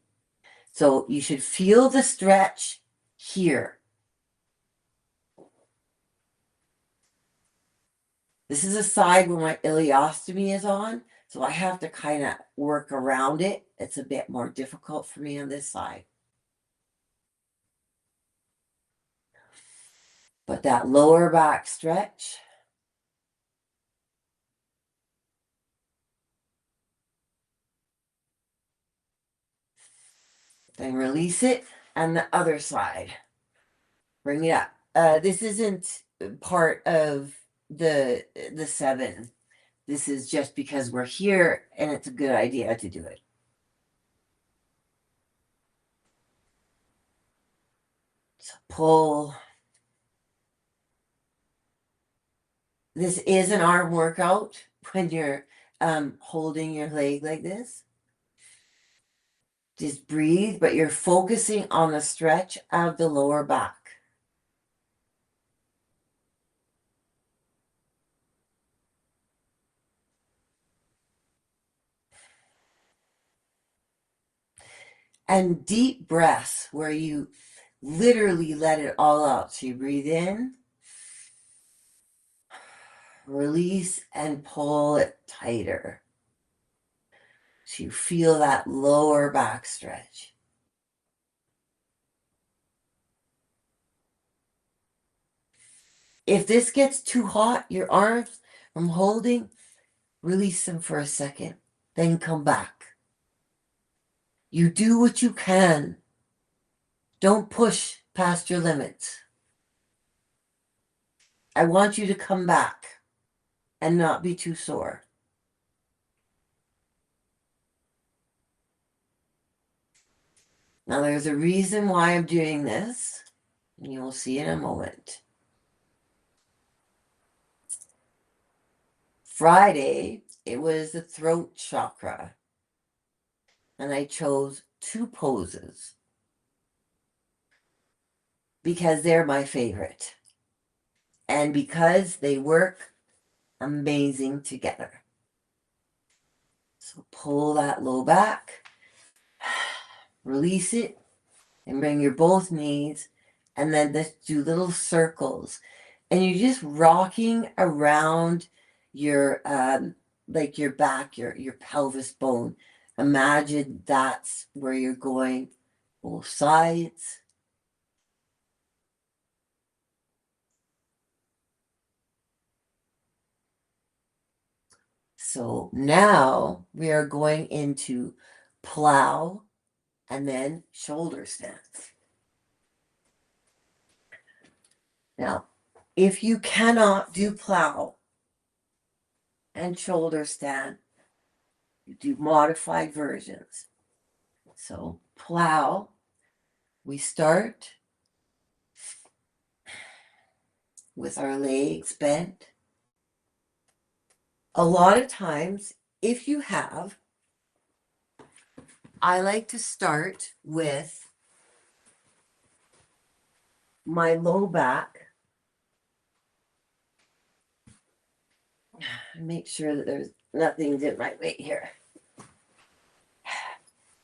So you should feel the stretch here. This is a side where my ileostomy is on, so I have to kind of work around it. It's a bit more difficult for me on this side. But that lower back stretch, then release it, and the other side. Bring it up. This isn't part of the 7. This is just because we're here and it's a good idea to do it. So pull. This is an arm workout when you're holding your leg like this. Just breathe, but you're focusing on the stretch of the lower back. And deep breaths where you literally let it all out. So you breathe in, release, and pull it tighter. So you feel that lower back stretch. If this gets too hot, your arms from holding, release them for a second, then come back. You do what you can. Don't push past your limits. I want you to come back and not be too sore. Now, there's a reason why I'm doing this, and you'll see in a moment. Friday, it was the throat chakra, and I chose 2 poses because they're my favorite and because they work amazing together. So pull that low back, release it, and bring your both knees, and then just do little circles. And you're just rocking around your like your back, your pelvis bone. Imagine that's where you're going, both sides. So now we are going into plow and then shoulder stance. Now, if you cannot do plow and shoulder stand, you do modified versions. So plow, we start with our legs bent. A lot of times, if you have, I like to start with my low back. Make sure that there's nothing in my way here.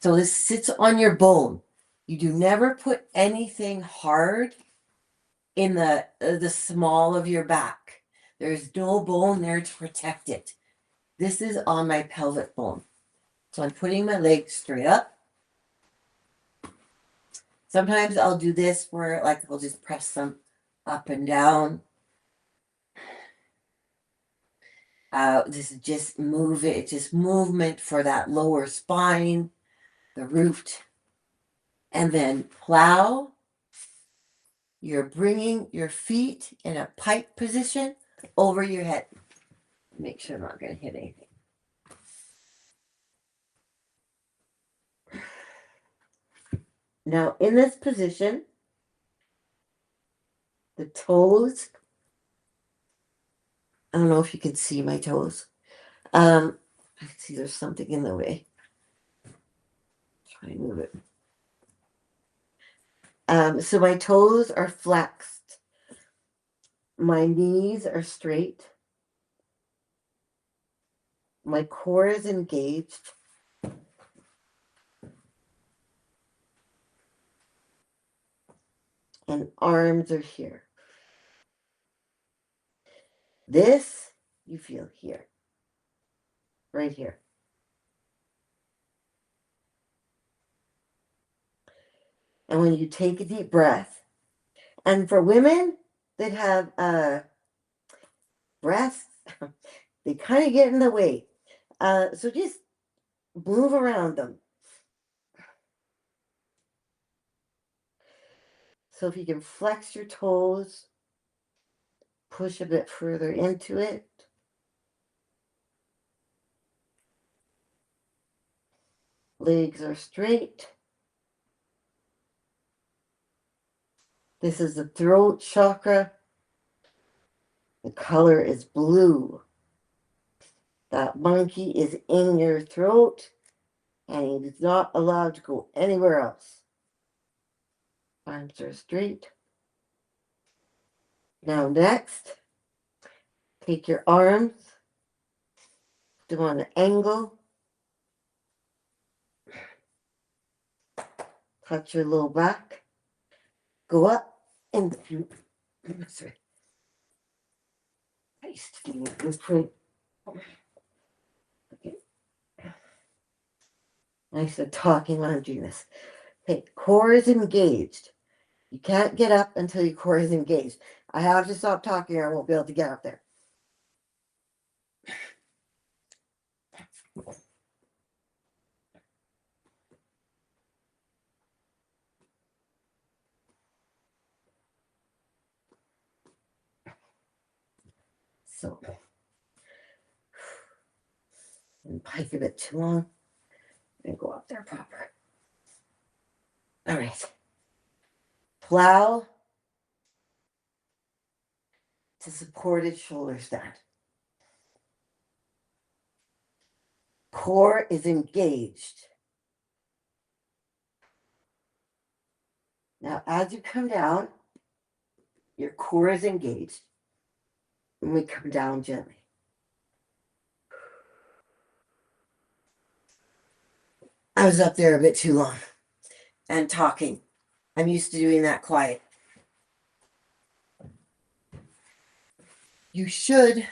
So this sits on your bone. You do never put anything hard in the small of your back. There's no bone there to protect it. This is on my pelvic bone. So I'm putting my legs straight up. Sometimes I'll do this where like I'll just press them up and down. This is just move it. It's just movement for that lower spine, the root. And then plow. You're bringing your feet in a pike position over your head. Make sure I'm not going to hit anything. Now, in this position, the toes, I don't know if you can see my toes. I can see there's something in the way. Try and move it. So my toes are flexed. My knees are straight. My core is engaged. And arms are here. This you feel here. Right here. And when you take a deep breath, and for women that have breasts, they kind of get in the way. So just move around them. So if you can flex your toes, push a bit further into it. Legs are straight. This is the throat chakra. The color is blue. That monkey is in your throat and he is not allowed to go anywhere else. Arms are straight. Now next, take your arms, do on an angle. Touch your low back. Go up and sorry. Okay. I said talking when I'm doing this. Okay, core is engaged. You can't get up until your core is engaged. I have to stop talking or I won't be able to get up there. So, and pike a bit too long and go up there proper. All right. Plow to supported shoulder stand. Core is engaged. Now, as you come down, your core is engaged. And we come down gently. I was up there a bit too long and talking. I'm used to doing that quiet. You should.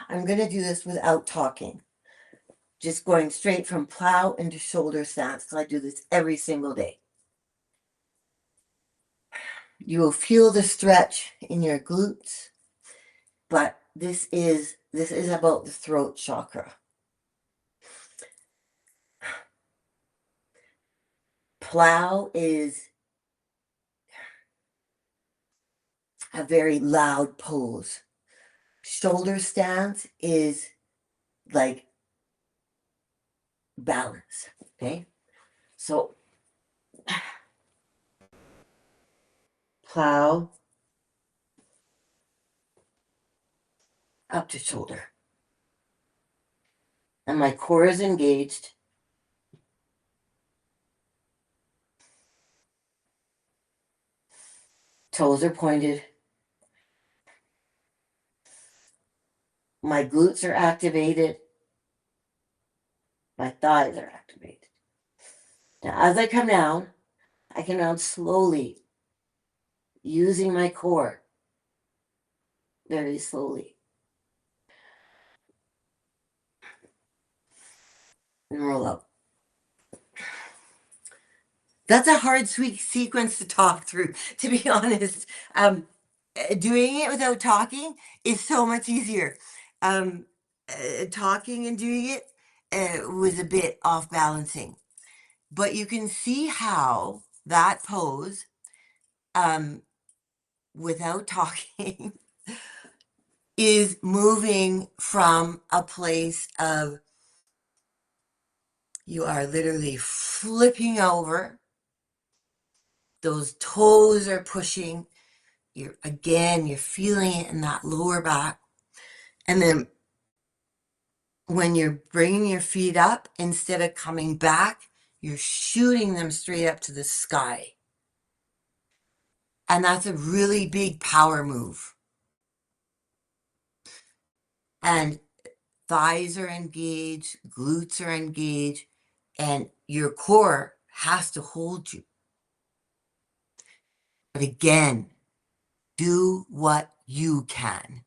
I'm going to do this without talking. Just going straight from plow into shoulder stance. So I do this every single day. You will feel the stretch in your glutes, but this is about the throat chakra. Plow is a very loud pose. Shoulder stance is like balance, okay? So plow up to shoulder. And my core is engaged. Toes are pointed. My glutes are activated. My thighs are activated. Now, as I come down, I come down slowly, using my core very slowly. And roll up. That's a hard sequence to talk through, to be honest. Doing it without talking is so much easier. Talking and doing it was a bit off balancing. But you can see how that pose, without talking, is moving from a place of you are literally flipping over. Those toes are pushing. You're feeling it in that lower back. And then when you're bringing your feet up, instead of coming back, you're shooting them straight up to the sky. And that's a really big power move. And thighs are engaged, glutes are engaged, and your core has to hold you. But again, do what you can.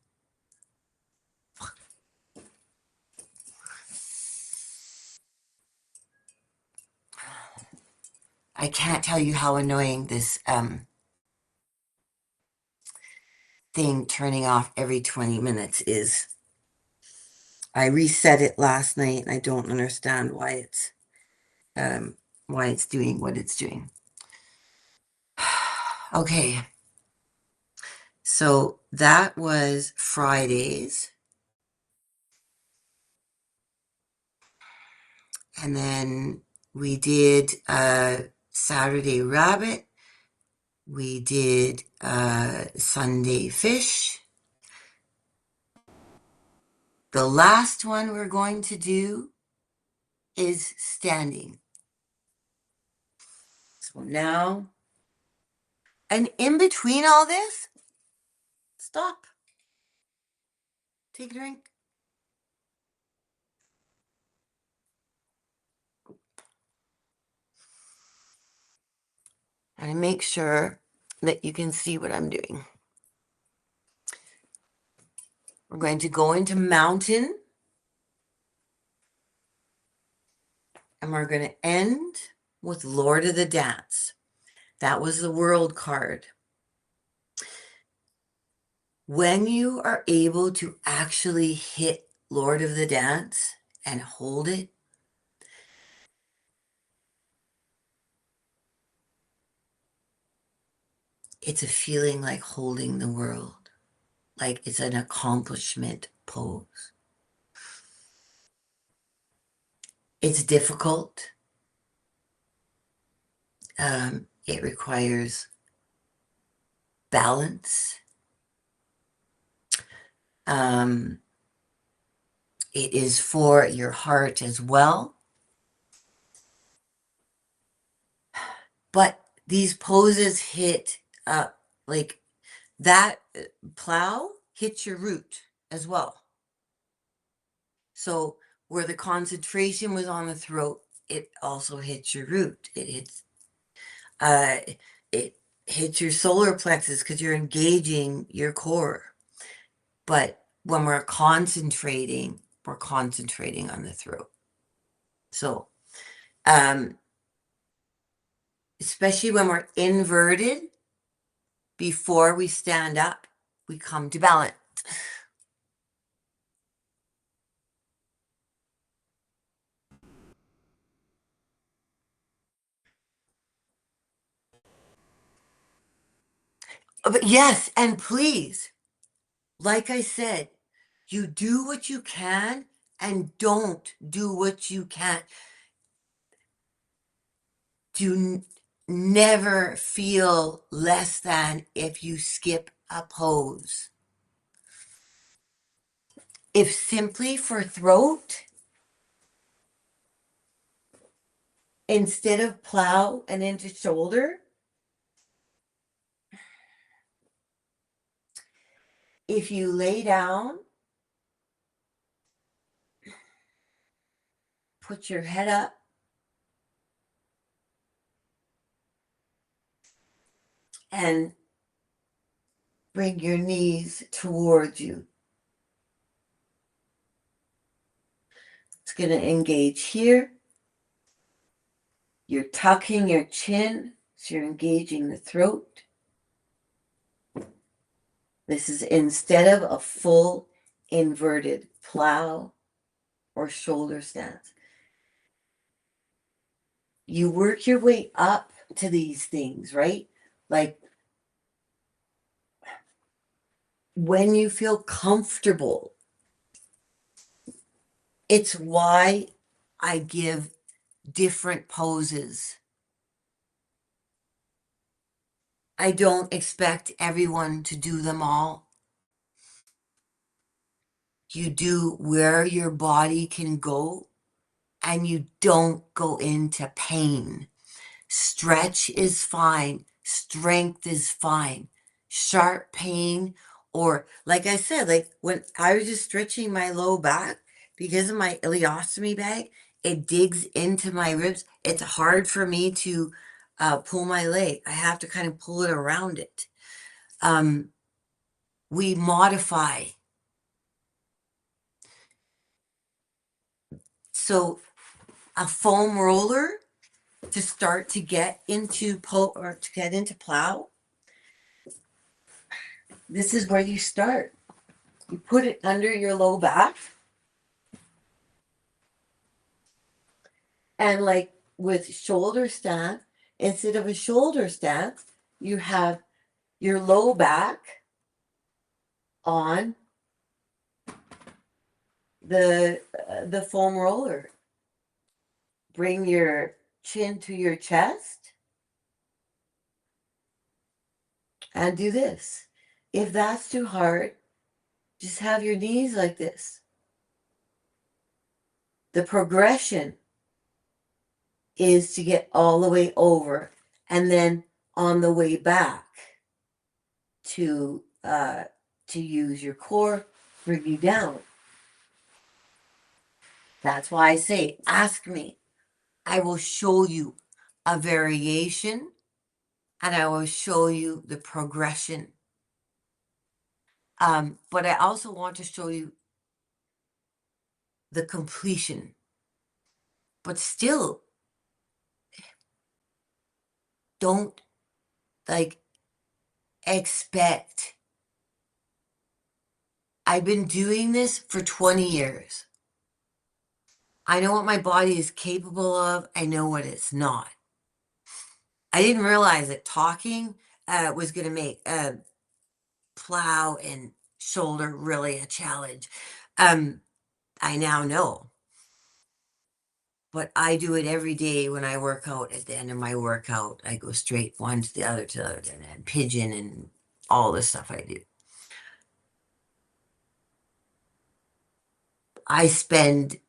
I can't tell you how annoying this thing turning off every 20 minutes is. I reset it last night and I don't understand why it's doing what it's doing. Okay. So that was Fridays. And then we did Saturday rabbit. We did Sunday fish. The last one we're going to do is standing. So now, and in between all this, stop. Take a drink. And make sure that you can see what I'm doing. We're going to go into mountain. And we're going to end with Lord of the Dance. That was the world card. When you are able to actually hit Lord of the Dance and hold it, it's a feeling like holding the world, like it's an accomplishment pose. It's difficult. It requires balance. It is for your heart as well. But these poses hit like that plow hits your root as well. So where the concentration was on the throat, it also hits your root. It hits your solar plexus because you're engaging your core. But when we're concentrating on the throat. So, especially when we're inverted, before we stand up, we come to balance. But yes, and please, like I said, you do what you can and don't do what you can't. Do never feel less than if you skip a pose. If simply for throat, instead of plow and into shoulder, if you lay down, put your head up and bring your knees towards you. It's going to engage here. You're tucking your chin, so you're engaging the throat. This is instead of a full inverted plow or shoulder stance. You work your way up to these things, right? Like when you feel comfortable. It's why I give different poses. I don't expect everyone to do them all. You do where your body can go, and you don't go into pain. Stretch is fine. Strength is fine. Sharp pain, or like I said, like when I was just stretching my low back because of my ileostomy bag, it digs into my ribs. It's hard for me to pull my leg. I have to kind of pull it around it. We modify. So a foam roller to start to get into plow. This is where you start. You put it under your low back. And like with shoulder stance, instead of a shoulder stance, you have your low back on the foam roller. Bring your chin to your chest and do this. If that's too hard, just have your knees like this. The progression is to get all the way over, and then on the way back to use your core, bring you down. That's why I say, ask me. I will show you a variation, and I will show you the progression. But I also want to show you the completion. But still, don't like expect. I've been doing this for 20 years. I know what my body is capable of. I know what it's not. I didn't realize that talking was going to make plow and shoulder really a challenge. I now know. But I do it every day when I work out. At the end of my workout, I go straight one to the other, and then pigeon and all the stuff I do. I spend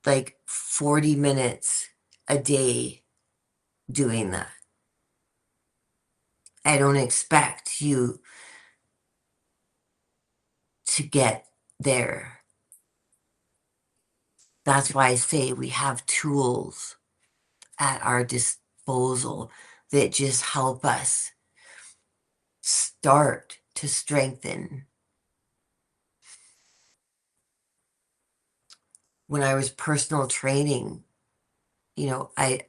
like 40 minutes a day doing that. I don't expect you to get there. That's why I say we have tools at our disposal that just help us start to strengthen. When I was personal training, you know, I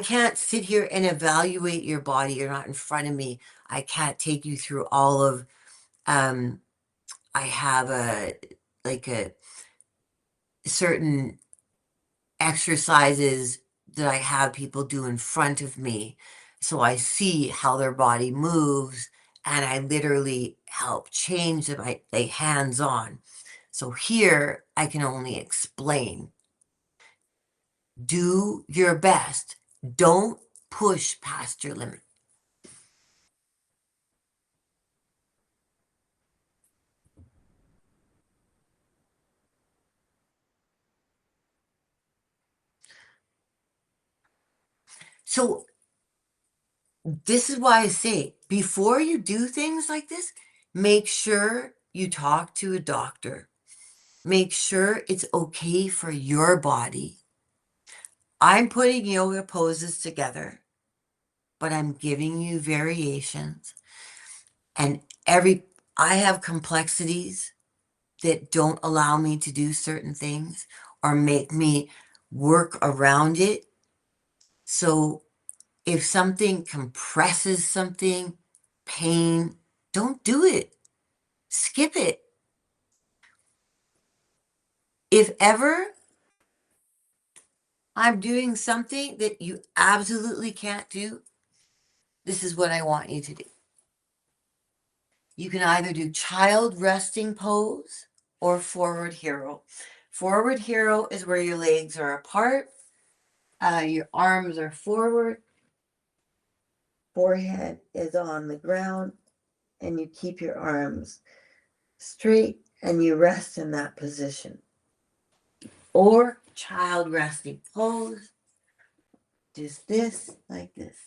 can't sit here and evaluate your body. You're not in front of me. I can't take you through all of I have a certain exercises that I have people do in front of me. So I see how their body moves, and I literally help change them. I lay hands on. So here I can only explain. Do your best. Don't push past your limit. So this is why I say, before you do things like this, make sure you talk to a doctor. Make sure it's okay for your body. I'm putting yoga poses together, but I'm giving you variations. And I have complexities that don't allow me to do certain things or make me work around it. So if something compresses something, pain, don't do it. Skip it. If ever I'm doing something that you absolutely can't do, this is what I want you to do. You can either do child resting pose or forward hero. Forward hero is where your legs are apart, your arms are forward, forehead is on the ground, and you keep your arms straight and you rest in that position. Or child resting pose, just this, like this.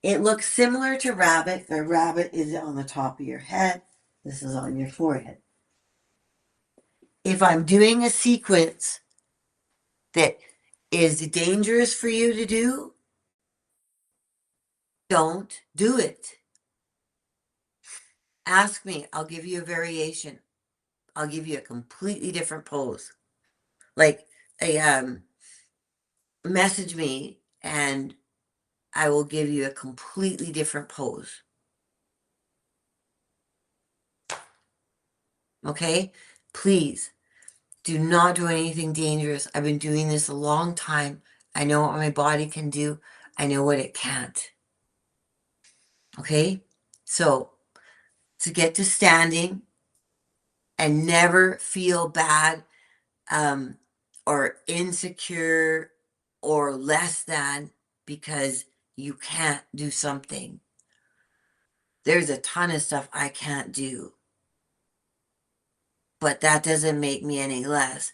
It looks similar to rabbit. The rabbit is on the top of your head. This is on your forehead. If I'm doing a sequence that is dangerous for you to do, don't do it. Ask me. I'll give you a variation. I'll give you a completely different pose. Like message me and I will give you a completely different pose. Okay? Please do not do anything dangerous. I've been doing this a long time. I know what my body can do. I know what it can't. Okay? So, to get to standing and never feel bad or insecure or less than because you can't do something. There's a ton of stuff I can't do. But that doesn't make me any less.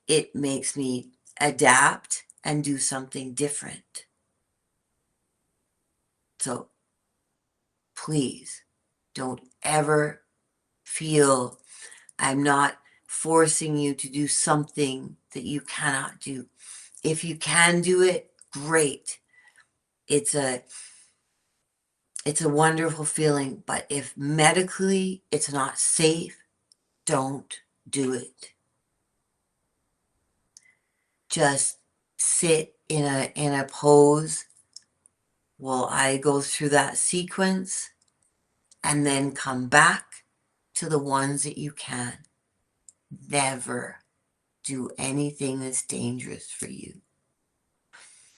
It makes me adapt and do something different. So please don't ever feel I'm not forcing you to do something that you cannot do. If you can do it, great. It's a wonderful feeling, but if medically it's not safe, don't do it. Just sit in a pose while I go through that sequence and then come back to the ones that you can. Never do anything that's dangerous for you.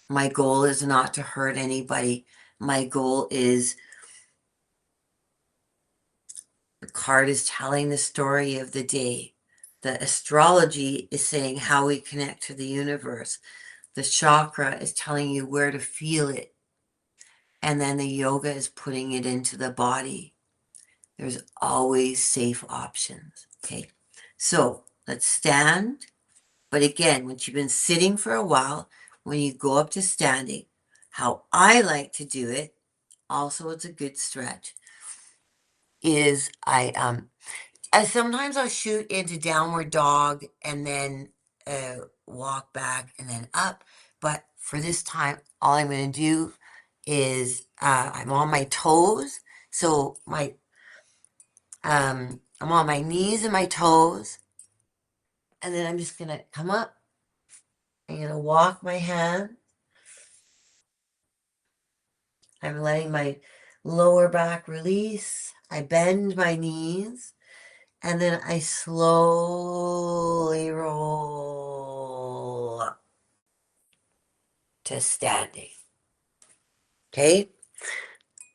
My goal is not to hurt anybody. My goal is, the card is telling the story of the day. The astrology is saying how we connect to the universe. The chakra is telling you where to feel it. And then the yoga is putting it into the body. There's always safe options. Okay. So let's stand. But again, once you've been sitting for a while, when you go up to standing, how I like to do it, also it's a good stretch, is I sometimes I'll shoot into downward dog and then walk back and then up. But for this time, all I'm going to do is I'm on my toes. So I'm on my knees and my toes. And then I'm just going to come up. I'm going to walk my hand. I'm letting my lower back release. I bend my knees. And then I slowly roll up to standing. Okay?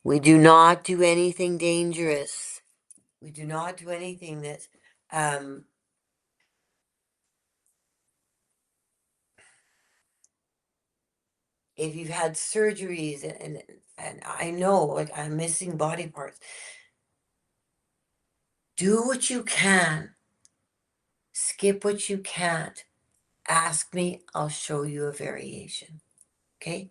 We do not do anything dangerous. We do not do anything that's if you've had surgeries and I know, like, I'm missing body parts. Do what you can. Skip what you can't. Ask me, I'll show you a variation. Okay?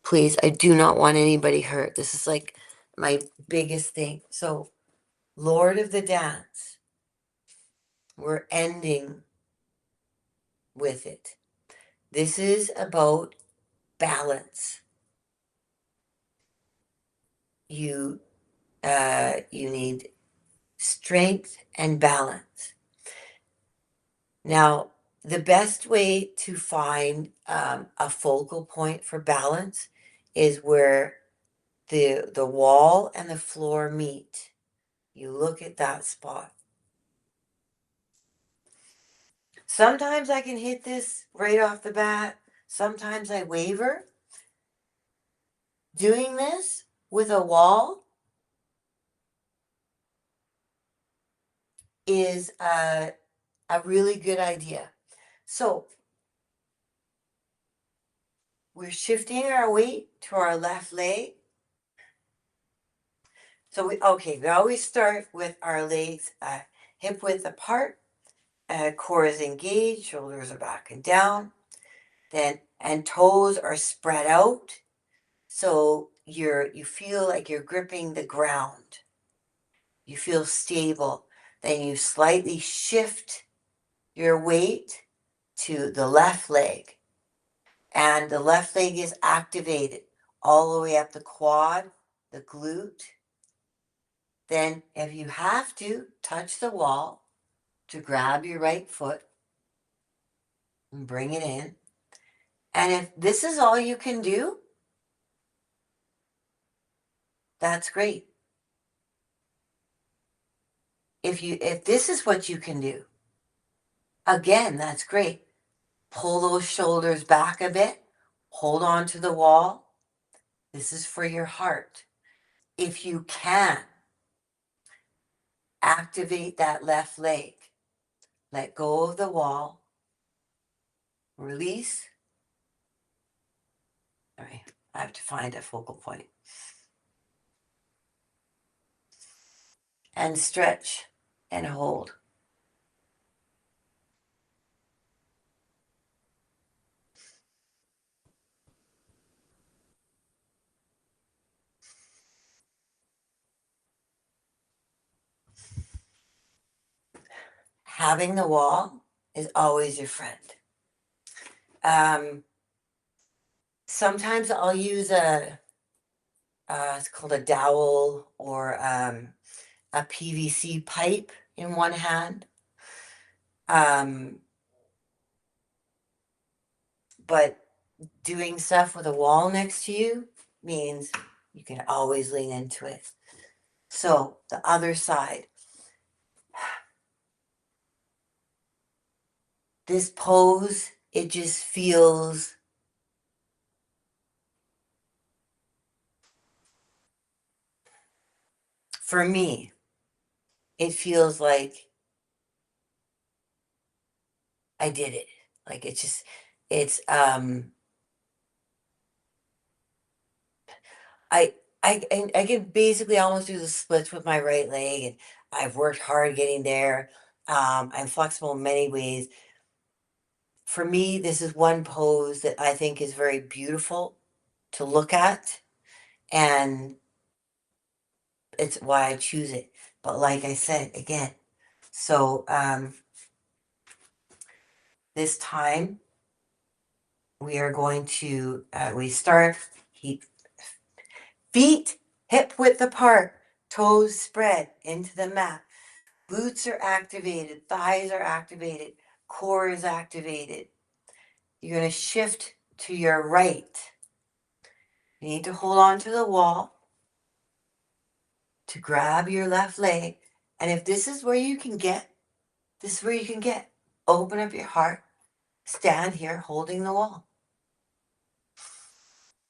Please, I do not want anybody hurt. This is like my biggest thing. So, Lord of the Dance, we're ending with it. This is about balance. You need strength and balance. Now, the best way to find a focal point for balance is where the wall and the floor meet. You look at that spot. Sometimes I can hit this right off the bat. Sometimes I waver. Doing this with a wall is a really good idea. So we're shifting our weight to our left leg. So we always start with our legs hip width apart, core is engaged, shoulders are back and down, and toes are spread out. So you feel like you're gripping the ground. You feel stable. Then you slightly shift your weight to the left leg. And the left leg is activated all the way up the quad, the glute. Then, if you have to, touch the wall to grab your right foot and bring it in. And if this is all you can do, that's great. If this is what you can do, again, that's great. Pull those shoulders back a bit. Hold on to the wall. This is for your heart. If you can, activate that left leg. Let go of the wall. Release. All right, I have to find a focal point. And stretch and hold. Having the wall is always your friend. Sometimes I'll use it's called a dowel or a PVC pipe in one hand. But doing stuff with a wall next to you means you can always lean into it. So the other side. This pose, it just feels for me, it feels like I did it. Like it's I I can basically almost do the splits with my right leg, and I've worked hard getting there. I'm flexible in many ways. For me, this is one pose that I think is very beautiful to look at, and it's why I choose it. But like I said, again, so this time we are going to we start feet hip width apart, toes spread into the mat. Glutes are activated, thighs are activated, core is activated. You're going to shift to your right. You need to hold on to the wall to grab your left leg. And if this is where you can get, this is where you can get. Open up your heart. Stand here holding the wall.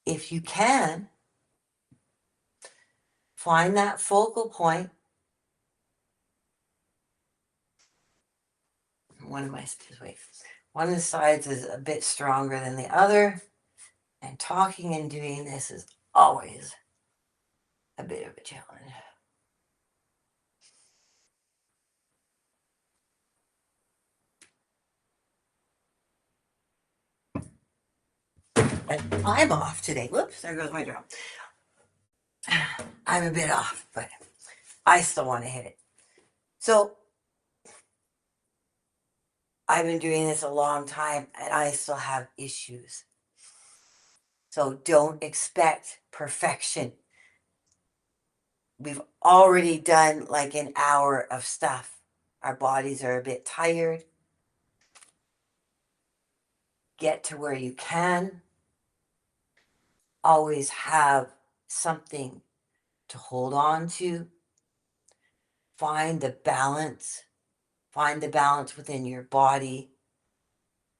If you can, find that focal point. One of the sides is a bit stronger than the other. And talking and doing this is always a bit of a challenge. And I'm off today. Whoops, there goes my drum. I'm a bit off, but I still want to hit it. So I've been doing this a long time and I still have issues. So don't expect perfection. We've already done like an hour of stuff. Our bodies are a bit tired. Get to where you can. Always have something to hold on to. Find the balance. Find the balance within your body,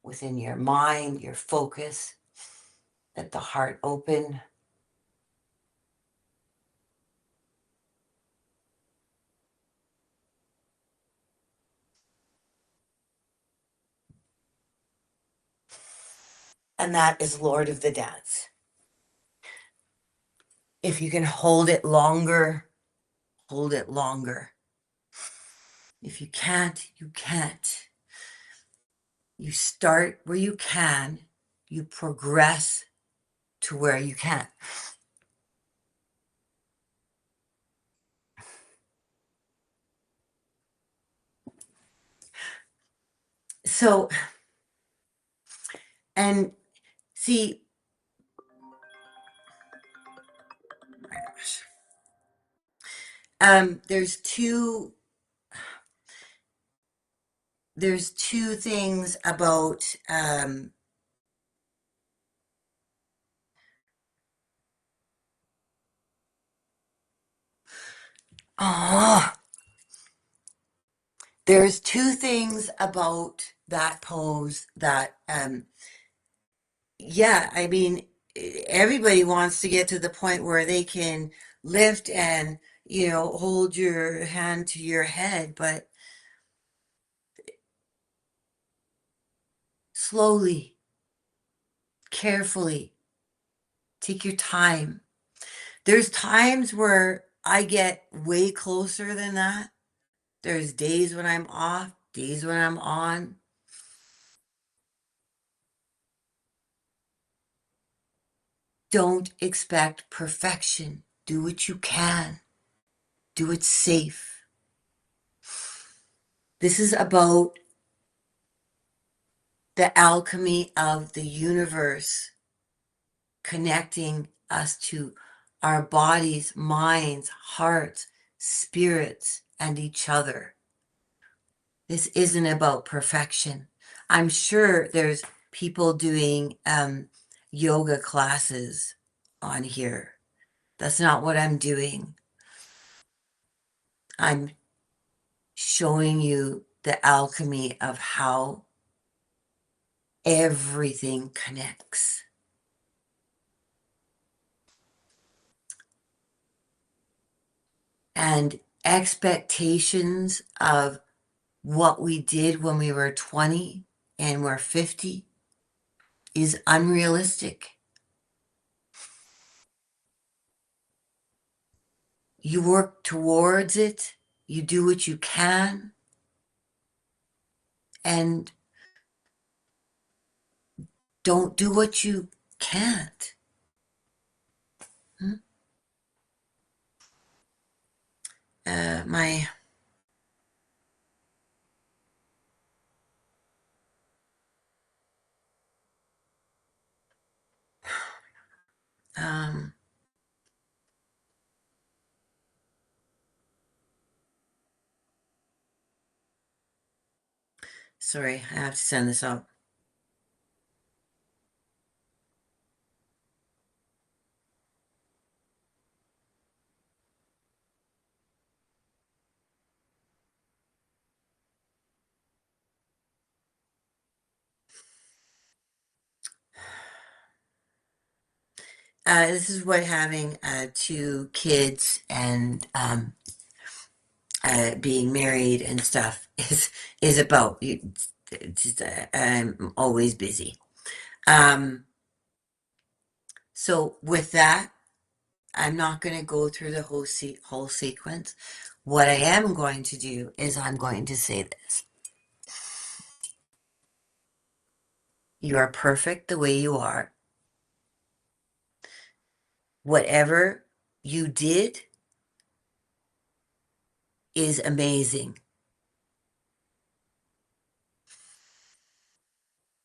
within your mind, your focus. Let the heart open. And that is Lord of the Dance. If you can hold it longer, hold it longer. If you can't, you can't. You start where you can, you progress to where you can. So, and see, there's two things about oh, there's two things about that pose that yeah, I mean, everybody wants to get to the point where they can lift and, hold your hand to your head, but slowly, carefully, take your time. There's times where I get way closer than that. There's days when I'm off, days when I'm on. Don't expect perfection. Do what you can. Do it safe. This is about the alchemy of the universe connecting us to our bodies, minds, hearts, spirits, and each other. This isn't about perfection. I'm sure there's people doing yoga classes on here. That's not what I'm doing. I'm showing you the alchemy of how everything connects. And expectations of what we did when we were 20 and we're 50 is unrealistic. You work towards it, you do what you can, and don't do what you can't. Hmm? My um sorry, I have to send this out. This is what having two kids and being married and stuff is about. I'm always busy. Um, so with that, I'm not going to go through the whole sequence. What I am going to do is I'm going to say this. You are perfect the way you are. Whatever you did is amazing.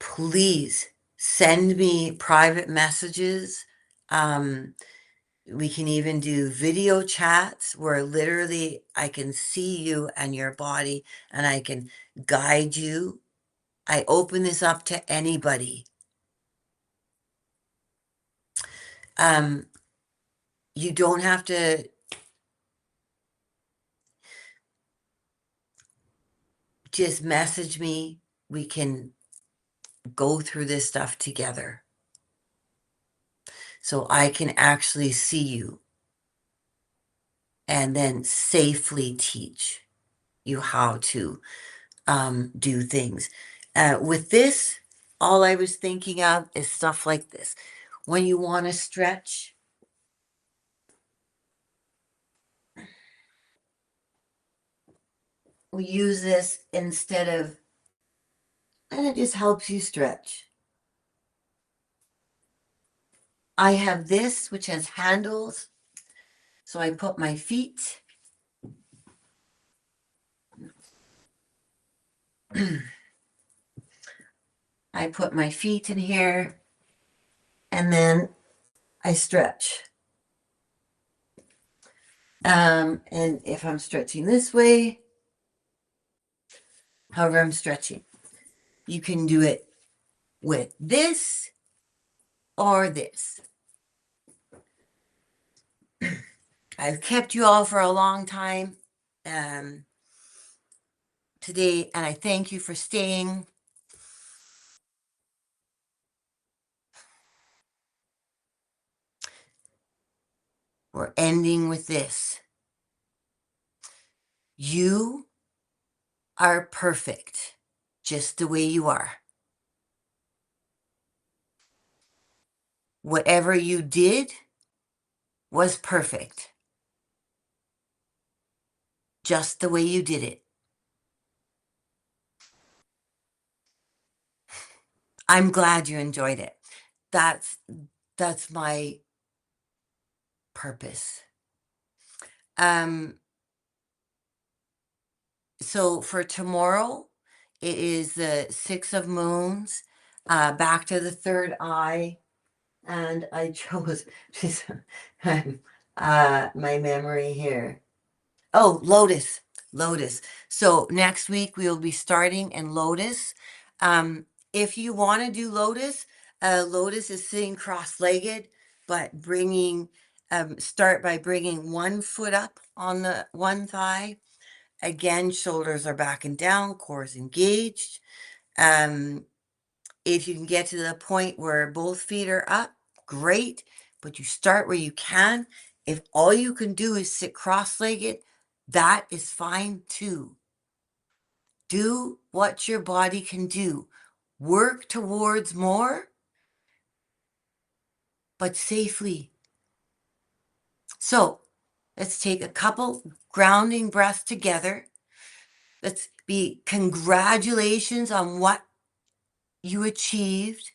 please send me private messages. We can even do video chats where literally I can see you and your body and I can guide you. I open this up to anybody. You don't have to just message me. We can go through this stuff together so I can actually see you and then safely teach you how to do things. With this, all I was thinking of is stuff like this. When you want to stretch, we use this instead of, and it just helps you stretch. I have this, which has handles. So I put my feet. I put my feet in here and then I stretch. And if I'm stretching this way, however I'm stretching, you can do it with this or this. I've kept you all for a long time today, and I thank you for staying. We're ending with this. You are perfect just the way you are. Whatever you did was perfect, just the way you did it. I'm glad you enjoyed it. That's my purpose. So for tomorrow, it is the 6 of Moons, back to the third eye, and I chose my memory here. Oh, Lotus. So next week we will be starting in Lotus. If you want to do Lotus, Lotus is sitting cross-legged, but start by bringing one foot up on the one thigh. Again, shoulders are back and down, core is engaged. If you can get to the point where both feet are up, great, but you start where you can. If all you can do is sit cross-legged, that is fine too. Do what your body can do. Work towards more, but safely. So let's take a couple grounding breaths together. Let's be congratulations on what you achieved.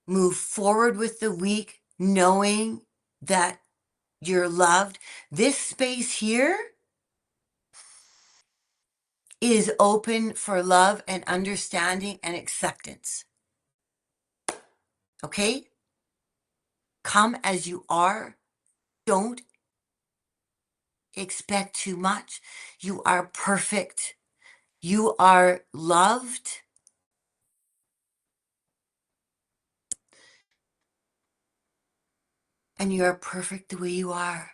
Move forward with the week knowing that you're loved. This space here is open for love and understanding and acceptance. Okay? Come as you are. Don't expect too much. You are perfect. You are loved. And you are perfect the way you are.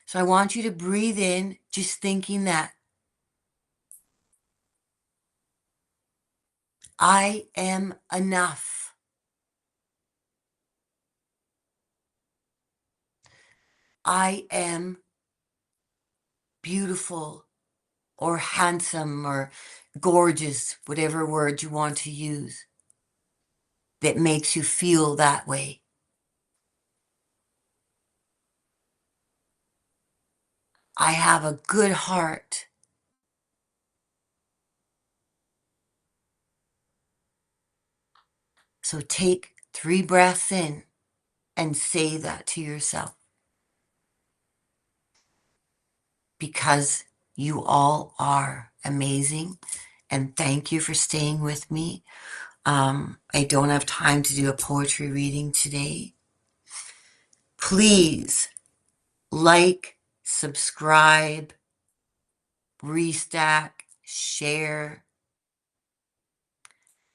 So I want you to breathe in, just thinking that I am enough. I am beautiful or handsome or gorgeous, whatever word you want to use, that makes you feel that way. I have a good heart. So take 3 breaths in and say that to yourself. Because you all are amazing and thank you for staying with me. I don't have time to do a poetry reading today. Please like, subscribe, restack, share.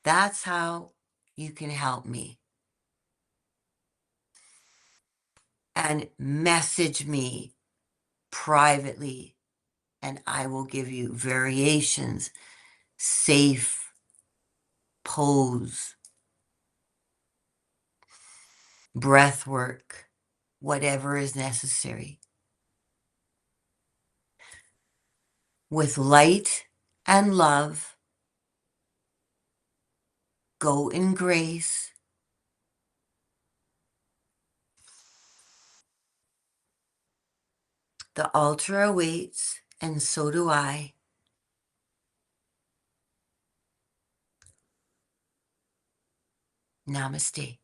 That's how you can help me. And message me privately, and I will give you variations, safe pose, breath work, whatever is necessary. With light and love, go in grace. The altar awaits, and so do I. Namaste.